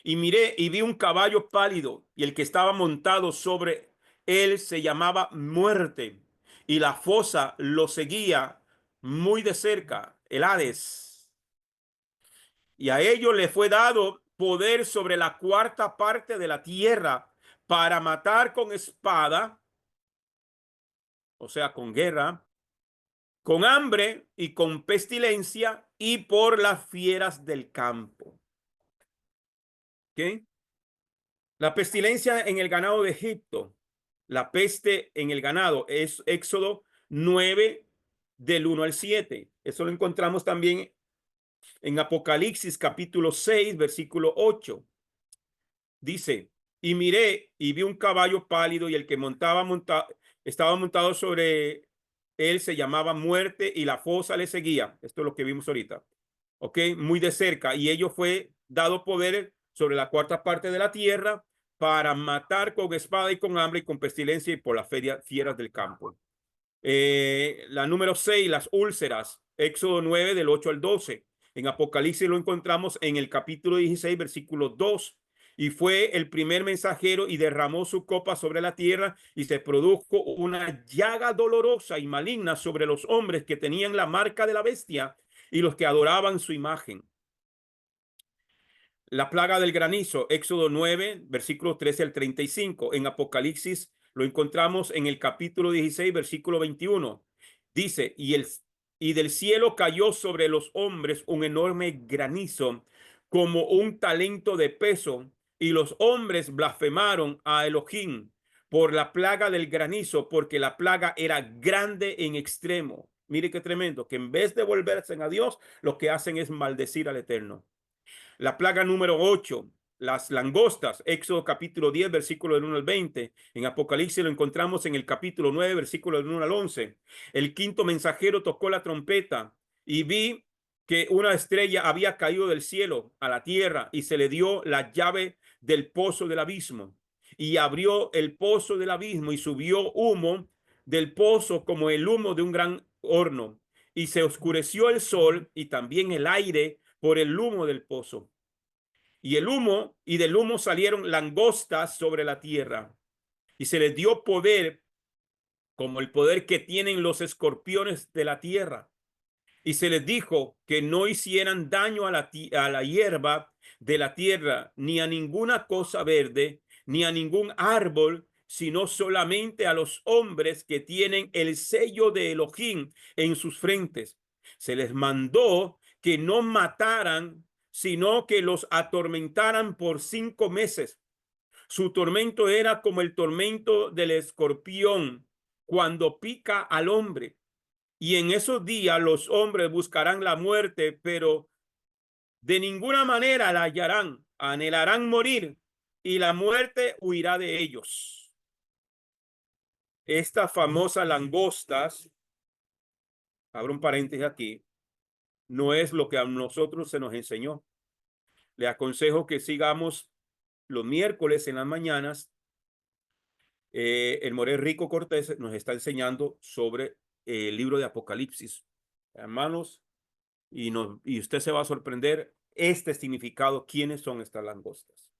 y miré y vi un caballo pálido, y el que estaba montado sobre él se llamaba Muerte, y la fosa lo seguía muy de cerca, el Hades. Y a ellos le fue dado poder sobre la cuarta parte de la tierra para matar con espada, o sea, con guerra, con hambre y con pestilencia y por las fieras del campo. ¿Ok? La pestilencia en el ganado de Egipto, la peste en el ganado, es Éxodo 9 del 1 al 7. Eso lo encontramos también en Apocalipsis capítulo 6, versículo 8. Dice, y miré y vi un caballo pálido y el que estaba montado sobre él, se llamaba Muerte, y la fosa le seguía. Esto es lo que vimos ahorita. Ok, muy de cerca. Y ello fue dado poder sobre la cuarta parte de la tierra para matar con espada y con hambre y con pestilencia y por las fieras del campo. La número 6, las úlceras, Éxodo 9 del 8 al 12. En Apocalipsis lo encontramos en el capítulo 16, versículo 2. Y fue el primer mensajero y derramó su copa sobre la tierra y se produjo una llaga dolorosa y maligna sobre los hombres que tenían la marca de la bestia y los que adoraban su imagen. La plaga del granizo, Éxodo 9, versículos 13 al 35. En Apocalipsis lo encontramos en el capítulo 16, versículo 21. Dice, y del cielo cayó sobre los hombres un enorme granizo, como un talento de peso, y los hombres blasfemaron a Elohim por la plaga del granizo, porque la plaga era grande en extremo. Mire qué tremendo, que en vez de volverse a Dios, lo que hacen es maldecir al Eterno. La plaga número 8, las langostas, Éxodo capítulo 10, versículo del 1 al 20. En Apocalipsis lo encontramos en el capítulo 9, versículo del 1 al 11. El quinto mensajero tocó la trompeta y vi que una estrella había caído del cielo a la tierra y se le dio la llave del pozo del abismo. Y abrió el pozo del abismo y subió humo del pozo como el humo de un gran horno. Y se oscureció el sol y también el aire por el humo del pozo. Y del humo salieron langostas sobre la tierra. Y se les dio poder como el poder que tienen los escorpiones de la tierra. Y se les dijo que no hicieran daño a la hierba de la tierra, ni a ninguna cosa verde, ni a ningún árbol, sino solamente a los hombres que tienen el sello de Elohim en sus frentes. Se les mandó que no mataran, sino que los atormentaran por 5 meses. Su tormento era como el tormento del escorpión cuando pica al hombre. Y en esos días los hombres buscarán la muerte, pero de ninguna manera la hallarán. Anhelarán morir y la muerte huirá de ellos. Estas famosas langostas, abro un paréntesis aquí, no es lo que a nosotros se nos enseñó. Le aconsejo que sigamos los miércoles en las mañanas. El Moré Rico Cortés nos está enseñando sobre el libro de Apocalipsis. Hermanos, y usted se va a sorprender este significado, quiénes son estas langostas.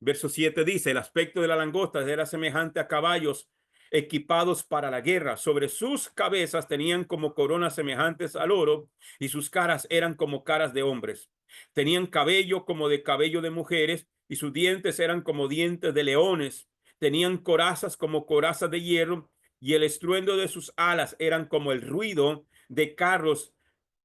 Verso 7 dice, el aspecto de la langosta era semejante a caballos equipados para la guerra. Sobre sus cabezas tenían como coronas semejantes al oro y sus caras eran como caras de hombres. Tenían cabello como de cabello de mujeres y sus dientes eran como dientes de leones. Tenían corazas como corazas de hierro y el estruendo de sus alas eran como el ruido de carros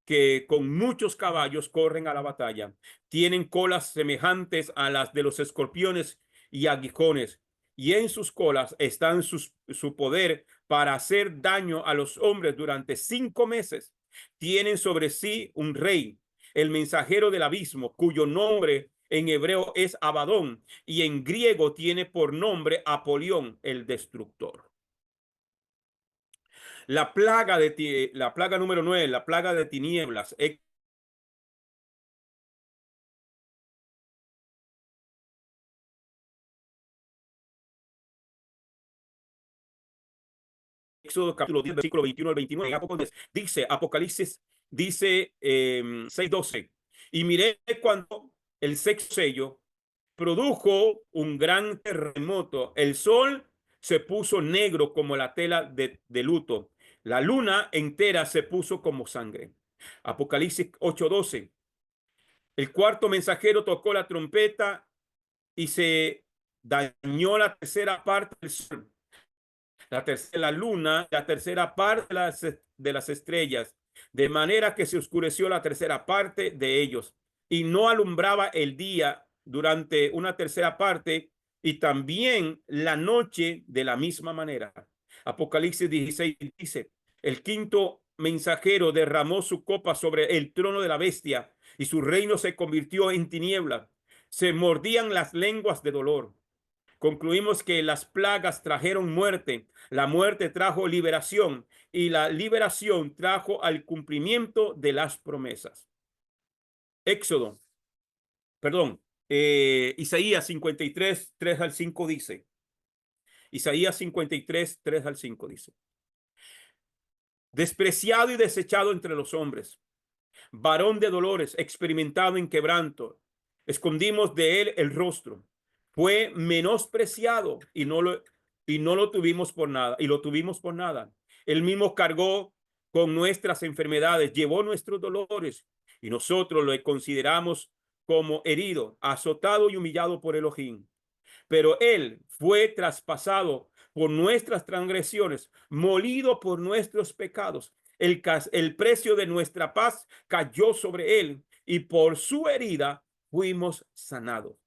que con muchos caballos corren a la batalla. Tienen colas semejantes a las de los escorpiones y aguijones, y en sus colas están su poder para hacer daño a los hombres durante 5 meses. Tienen sobre sí un rey, el mensajero del abismo, cuyo nombre en hebreo es Abadón, y en griego tiene por nombre Apolión, el destructor. La plaga número 9, la plaga de tinieblas. Éxodo capítulo 10, versículo 21 al 29. Dice Apocalipsis, dice 6:12. Y miré cuando el sexto sello produjo un gran terremoto. El sol se puso negro como la tela de luto. La luna entera se puso como sangre. Apocalipsis 8:12. El cuarto mensajero tocó la trompeta y se dañó la tercera parte del sol, la luna, la tercera parte de las estrellas, de manera que se oscureció la tercera parte de ellos y no alumbraba el día durante una tercera parte y también la noche de la misma manera. Apocalipsis 16 dice, el quinto mensajero derramó su copa sobre el trono de la bestia y su reino se convirtió en tiniebla. Se mordían las lenguas de dolor. Concluimos que las plagas trajeron muerte, la muerte trajo liberación y la liberación trajo al cumplimiento de las promesas. Éxodo, perdón, Isaías 53, 3 al 5 dice, Isaías 53, 3 al 5 dice, despreciado y desechado entre los hombres, varón de dolores, experimentado en quebranto, escondimos de él el rostro, fue menospreciado y no lo tuvimos por nada, y lo tuvimos por nada. Él mismo cargó con nuestras enfermedades, llevó nuestros dolores, y nosotros lo consideramos como herido, azotado y humillado por Elohim. Pero él fue traspasado por nuestras transgresiones, molido por nuestros pecados. El precio de nuestra paz cayó sobre él y por su herida fuimos sanados.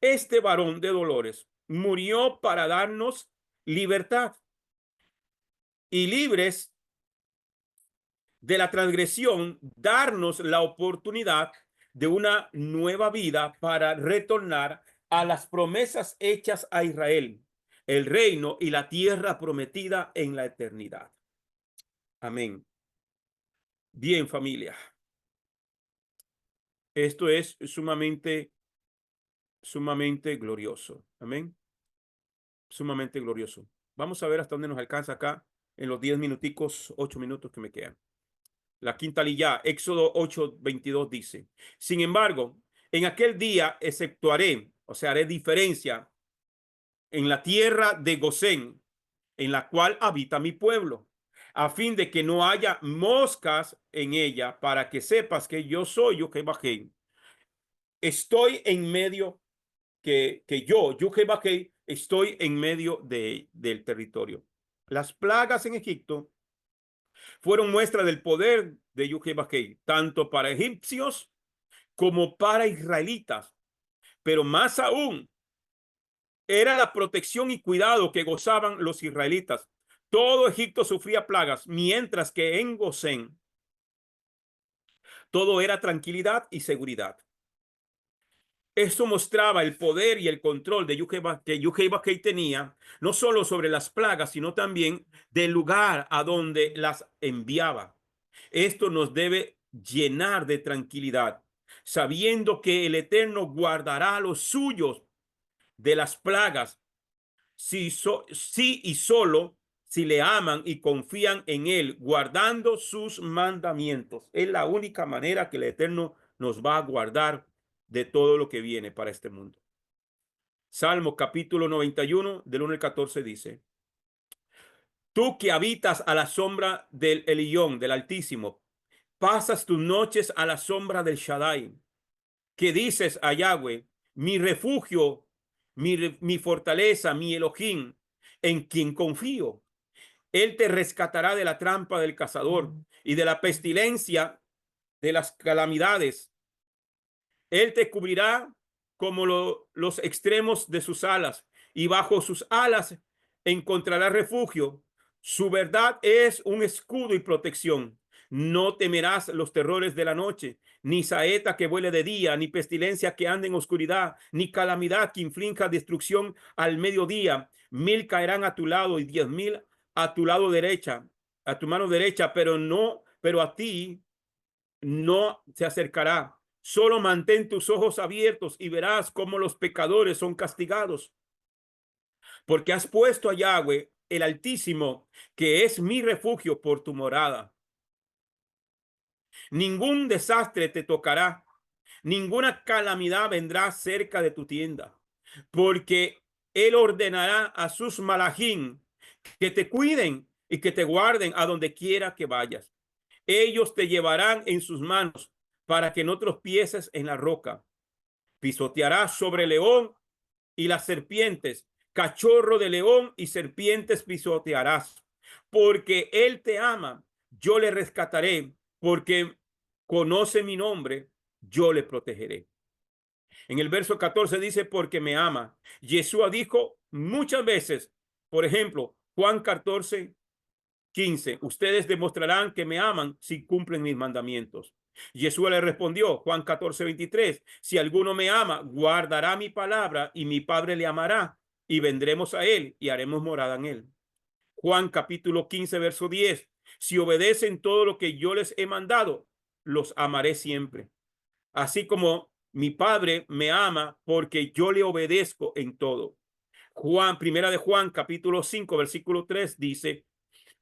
Este varón de dolores murió para darnos libertad y libres de la transgresión, darnos la oportunidad de una nueva vida para retornar a las promesas hechas a Israel, el reino y la tierra prometida en la eternidad. Amén. Bien, familia. Esto es sumamente glorioso. Amén. Sumamente glorioso. Vamos a ver hasta dónde nos alcanza acá en los 10 minuticos, 8 minutos que me quedan. La quinta liyá, Éxodo 8:22 dice, sin embargo, en aquel día exceptuaré, o sea, haré diferencia en la tierra de Gosén, en la cual habita mi pueblo, a fin de que no haya moscas en ella, para que sepas que yo soy Yud-Heh-Vah-Heh. Estoy en medio yo, Yud-Heh-Vah-Heh, estoy en medio del territorio. Las plagas en Egipto fueron muestra del poder de Yud-Heh-Vah-Heh, tanto para egipcios como para israelitas, pero más aún era la protección y cuidado que gozaban los israelitas. Todo Egipto sufría plagas, mientras que en Gosén todo era tranquilidad y seguridad. Esto mostraba el poder y el control de que Yud-Heh-Vah-Heh tenía, no solo sobre las plagas, sino también del lugar a donde las enviaba. Esto nos debe llenar de tranquilidad, sabiendo que el Eterno guardará a los suyos de las plagas, si y solo si le aman y confían en él, guardando sus mandamientos. Es la única manera que el Eterno nos va a guardar de todo lo que viene para este mundo. Salmo capítulo 91, del 1 al 14 dice, tú que habitas a la sombra del Elyon, del Altísimo, pasas tus noches a la sombra del Shaddai, que dices a Yahweh, mi refugio, mi fortaleza, mi Elohim, en quien confío. Él te rescatará de la trampa del cazador y de la pestilencia de las calamidades. Él te cubrirá como los extremos de sus alas, y bajo sus alas encontrarás refugio. Su verdad es un escudo y protección. No temerás los terrores de la noche, ni saeta que vuele de día, ni pestilencia que ande en oscuridad, ni calamidad que inflinja destrucción al mediodía. 1000 caerán a tu lado y 10,000 a tu lado derecha, a tu mano derecha, pero a ti no se acercará. Solo mantén tus ojos abiertos y verás cómo los pecadores son castigados. Porque has puesto a Yahweh, el Altísimo, que es mi refugio, por tu morada. Ningún desastre te tocará, ninguna calamidad vendrá cerca de tu tienda, porque él ordenará a sus malachim que te cuiden y que te guarden a donde quiera que vayas. Ellos te llevarán en sus manos para que no tropieces en la roca. Pisotearás sobre el león y las serpientes, cachorro de león y serpientes pisotearás. Porque él te ama, yo le rescataré, porque conoce mi nombre, yo le protegeré. En el verso 14 dice, porque me ama. Yeshua dijo muchas veces, por ejemplo, Juan 14:15, ustedes demostrarán que me aman si cumplen mis mandamientos. Yeshua le respondió, Juan 14:23, si alguno me ama, guardará mi palabra y mi Padre le amará y vendremos a él y haremos morada en él. Juan capítulo 15, verso 10. Si obedecen todo lo que yo les he mandado, los amaré siempre. Así como mi Padre me ama porque yo le obedezco en todo. Primera de Juan capítulo 5, versículo 3 dice,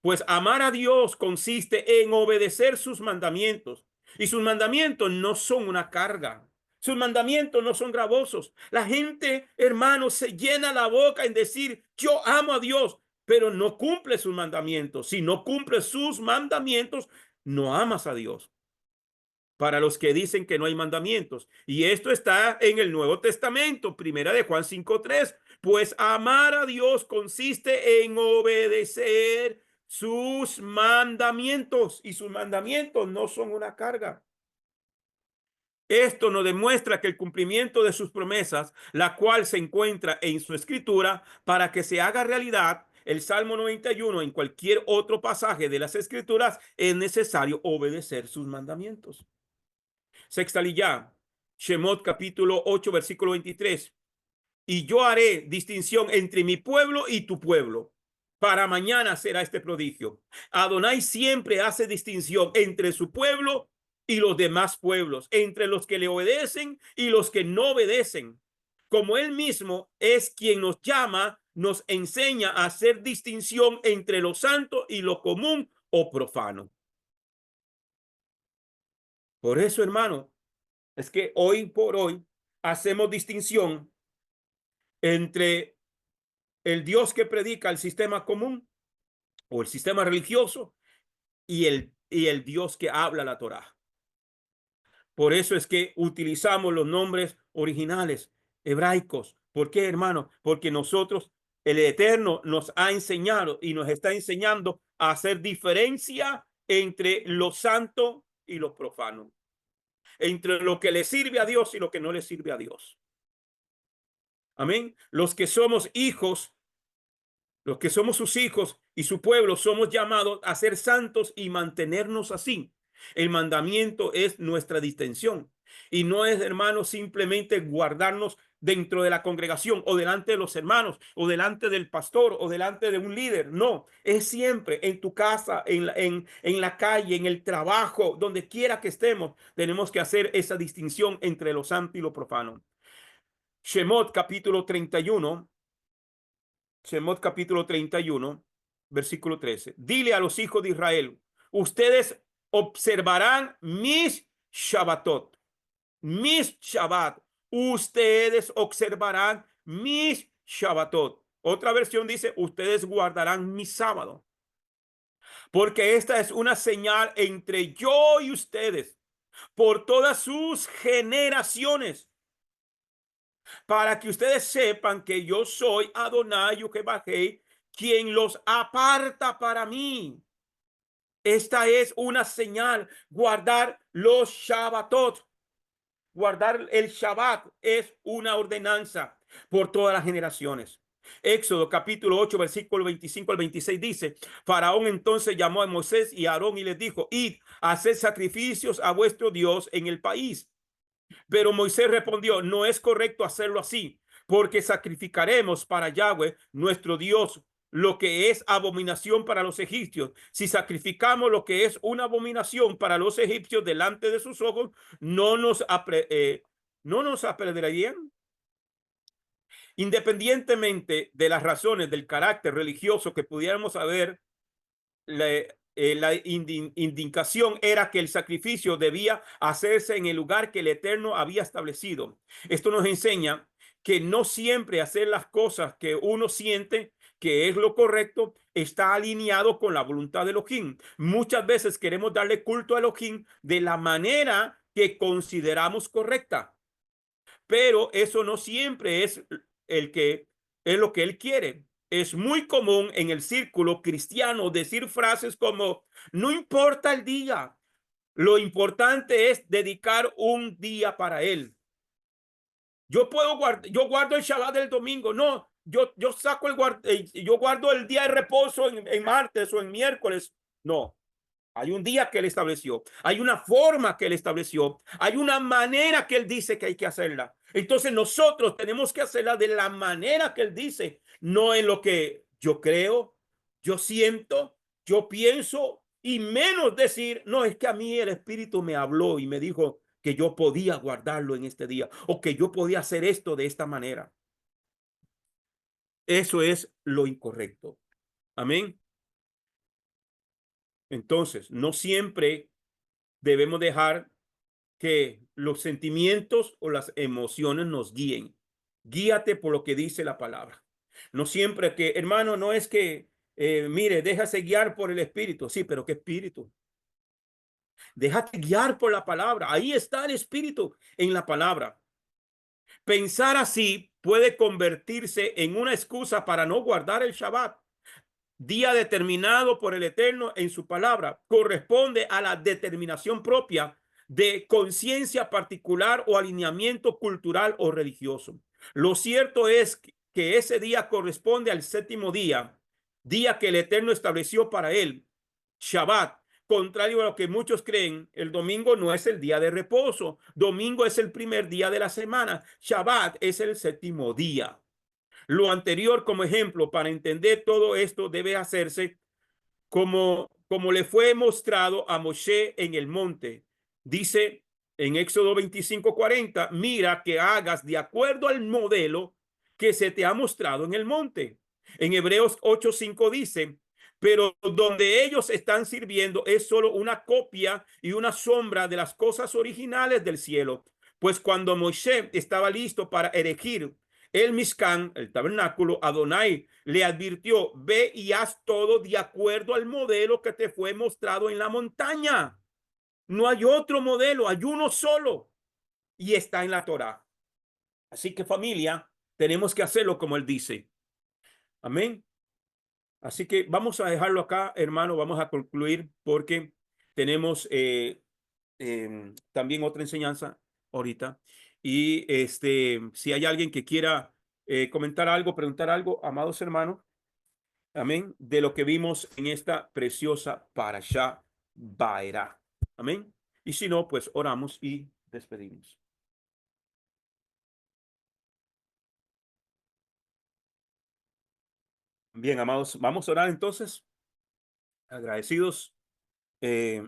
pues amar a Dios consiste en obedecer sus mandamientos. Y sus mandamientos no son una carga. Sus mandamientos no son gravosos. La gente, hermanos, se llena la boca en decir, yo amo a Dios, pero no cumple sus mandamientos. Si no cumple sus mandamientos, no amas a Dios. Para los que dicen que no hay mandamientos. Y esto está en el Nuevo Testamento, primera de Juan 5:3. Pues amar a Dios consiste en obedecer sus mandamientos, y sus mandamientos no son una carga. Esto nos demuestra que el cumplimiento de sus promesas, la cual se encuentra en su escritura, para que se haga realidad el Salmo 91 en cualquier otro pasaje de las escrituras, es necesario obedecer sus mandamientos. Sexta liyá, Shemot capítulo 8, versículo 23. Y yo haré distinción entre mi pueblo y tu pueblo. Para mañana será este prodigio. Adonai siempre hace distinción entre su pueblo y los demás pueblos, entre los que le obedecen y los que no obedecen. Como él mismo es quien nos llama, nos enseña a hacer distinción entre lo santo y lo común o profano. Por eso, hermano, es que hoy por hoy hacemos distinción entre el Dios que predica el sistema común o el sistema religioso y el Dios que habla la Torá. Por eso es que utilizamos los nombres originales hebraicos. ¿Por qué, hermano? Porque nosotros, el Eterno nos ha enseñado y nos está enseñando a hacer diferencia entre lo santo y lo profano, entre lo que le sirve a Dios y lo que no le sirve a Dios. Amén. Los que somos sus hijos y su pueblo, somos llamados a ser santos y mantenernos así. El mandamiento es nuestra distinción y no es, hermanos, simplemente guardarnos dentro de la congregación o delante de los hermanos o delante del pastor o delante de un líder. No, es siempre en tu casa, en la calle, en el trabajo, donde quiera que estemos, tenemos que hacer esa distinción entre lo santo y lo profano. Shemot capítulo 31. Shemot capítulo 31, versículo 13. Dile a los hijos de Israel, ustedes observarán mis Shabbatot, mis Shabbat. Ustedes observarán mis Shabbatot. Otra versión dice, ustedes guardarán mi sábado. Porque esta es una señal entre yo y ustedes por todas sus generaciones, para que ustedes sepan que yo soy Adonai Yehuvah, quien los aparta para mí. Esta es una señal, guardar los Shabbatot. Guardar el Shabbat es una ordenanza por todas las generaciones. Éxodo capítulo 8, versículo 25 al 26 dice, Faraón entonces llamó a Moisés y a Aarón y les dijo, id, haced sacrificios a vuestro Dios en el país. Pero Moisés respondió, no es correcto hacerlo así, porque sacrificaremos para Yahweh, nuestro Dios, lo que es abominación para los egipcios. Si sacrificamos lo que es una abominación para los egipcios delante de sus ojos, no nos apedrearían. Independientemente de las razones del carácter religioso que pudiéramos haber, la indicación era que el sacrificio debía hacerse en el lugar que el Eterno había establecido. Esto nos enseña que no siempre hacer las cosas que uno siente que es lo correcto está alineado con la voluntad de Elohim. Muchas veces queremos darle culto a Elohim de la manera que consideramos correcta, pero eso no siempre es lo que él quiere. Es muy común en el círculo cristiano decir frases como, no importa el día, lo importante es dedicar un día para él. Yo guardo el Shabbat del domingo. No, yo guardo el día de reposo en martes o en miércoles. No, Hay un día que Él estableció. Hay una forma que Él estableció. Hay una manera que Él dice que hay que hacerla. Entonces nosotros tenemos que hacerla de la manera que Él dice, no en lo que yo creo, yo siento, yo pienso, y menos decir, no, es que a mí el Espíritu me habló y me dijo que yo podía guardarlo en este día o que yo podía hacer esto de esta manera. Eso es lo incorrecto. Amén. Entonces, no siempre debemos dejar que los sentimientos o las emociones nos guíen. Guíate por lo que dice la palabra. No siempre que, hermano, no es que, mire, déjase guiar por el espíritu. Sí, pero ¿qué espíritu? Déjate guiar por la palabra. Ahí está el espíritu en la palabra. Pensar así puede convertirse en una excusa para no guardar el Shabbat, día determinado por el Eterno en su palabra. Corresponde a la determinación propia de conciencia particular o alineamiento cultural o religioso. Lo cierto es que ese día corresponde al séptimo día, día que el Eterno estableció para él, Shabbat. Contrario a lo que muchos creen, el domingo no es el día de reposo. Domingo es el primer día de la semana. Shabbat es el séptimo día. Lo anterior como ejemplo para entender todo esto debe hacerse como le fue mostrado a Moshe en el monte. Dice en Éxodo 25:40, mira que hagas de acuerdo al modelo que se te ha mostrado en el monte. En Hebreos 8:5 dice, pero donde ellos están sirviendo es solo una copia y una sombra de las cosas originales del cielo. Pues cuando Moshe estaba listo para erigir el Mishkan, el tabernáculo, Adonai le advirtió, ve y haz todo de acuerdo al modelo que te fue mostrado en la montaña. No hay otro modelo, hay uno solo y está en la Torá. Así que familia, tenemos que hacerlo como él dice. Amén. Así que vamos a dejarlo acá, hermano. Vamos a concluir porque tenemos también otra enseñanza ahorita. Y si hay alguien que quiera comentar algo, preguntar algo, amados hermanos, amén, de lo que vimos en esta preciosa parashá Vaerá. Amén. Y si no, pues oramos y despedimos. Bien, amados, vamos a orar entonces. Agradecidos. Eh,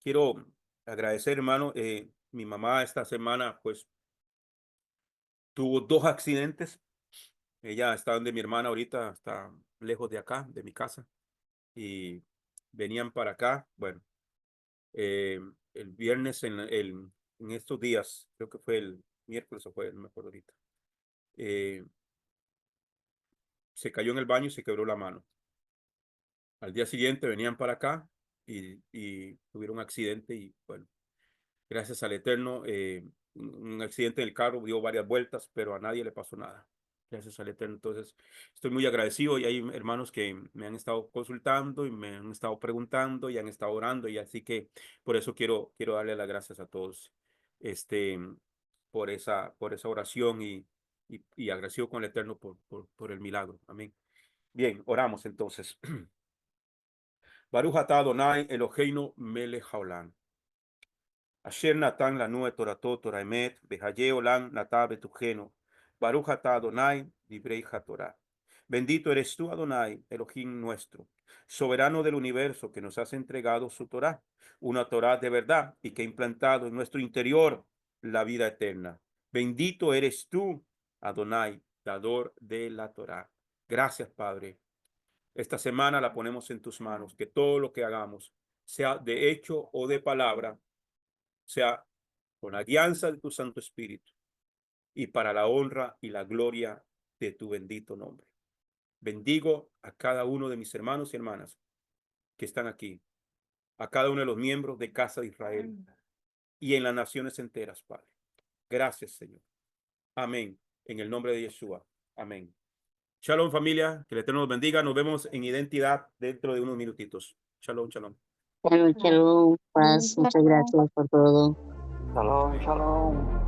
quiero agradecer, hermano. Mi mamá esta semana, pues, tuvo 2 accidentes. Ella está donde mi hermana ahorita, está lejos de acá, de mi casa. Y venían para acá. Bueno, el viernes en estos días, creo que fue el miércoles o fue, no me acuerdo ahorita, eh, se cayó en el baño y se quebró la mano. Al día siguiente venían para acá y tuvieron un accidente y bueno, gracias al Eterno, un accidente en el carro dio varias vueltas, pero a nadie le pasó nada. Gracias al Eterno. Entonces, estoy muy agradecido y hay hermanos que me han estado consultando y me han estado preguntando y han estado orando y así que por eso quiero darle las gracias a todos este, por esa oración y agradecido con el Eterno por el milagro. Amén. Bien, oramos entonces. Baruch atah Adonai Eloheinu melech haolam. Asher natan lanu et torato Torah emet, behaye olam natah betujeno. Baruch atah Adonai divrei hatorah. Bendito eres tú, Adonai, Elohim nuestro, soberano del universo, que nos has entregado su Torah, una Torah de verdad y que ha implantado en nuestro interior la vida eterna. Bendito eres tú, Adonai, dador de la Torah. Gracias, Padre. Esta semana la ponemos en tus manos, que todo lo que hagamos, sea de hecho o de palabra, sea con la guianza de tu Santo Espíritu y para la honra y la gloria de tu bendito nombre. Bendigo a cada uno de mis hermanos y hermanas que están aquí, a cada uno de los miembros de Casa de Israel y en las naciones enteras, Padre. Gracias, Señor. Amén. En el nombre de Yeshua. Amén. Shalom, familia. Que el Eterno nos bendiga. Nos vemos en identidad dentro de unos minutitos. Shalom, shalom. Shalom, paz, muchas gracias por todo. Shalom, shalom.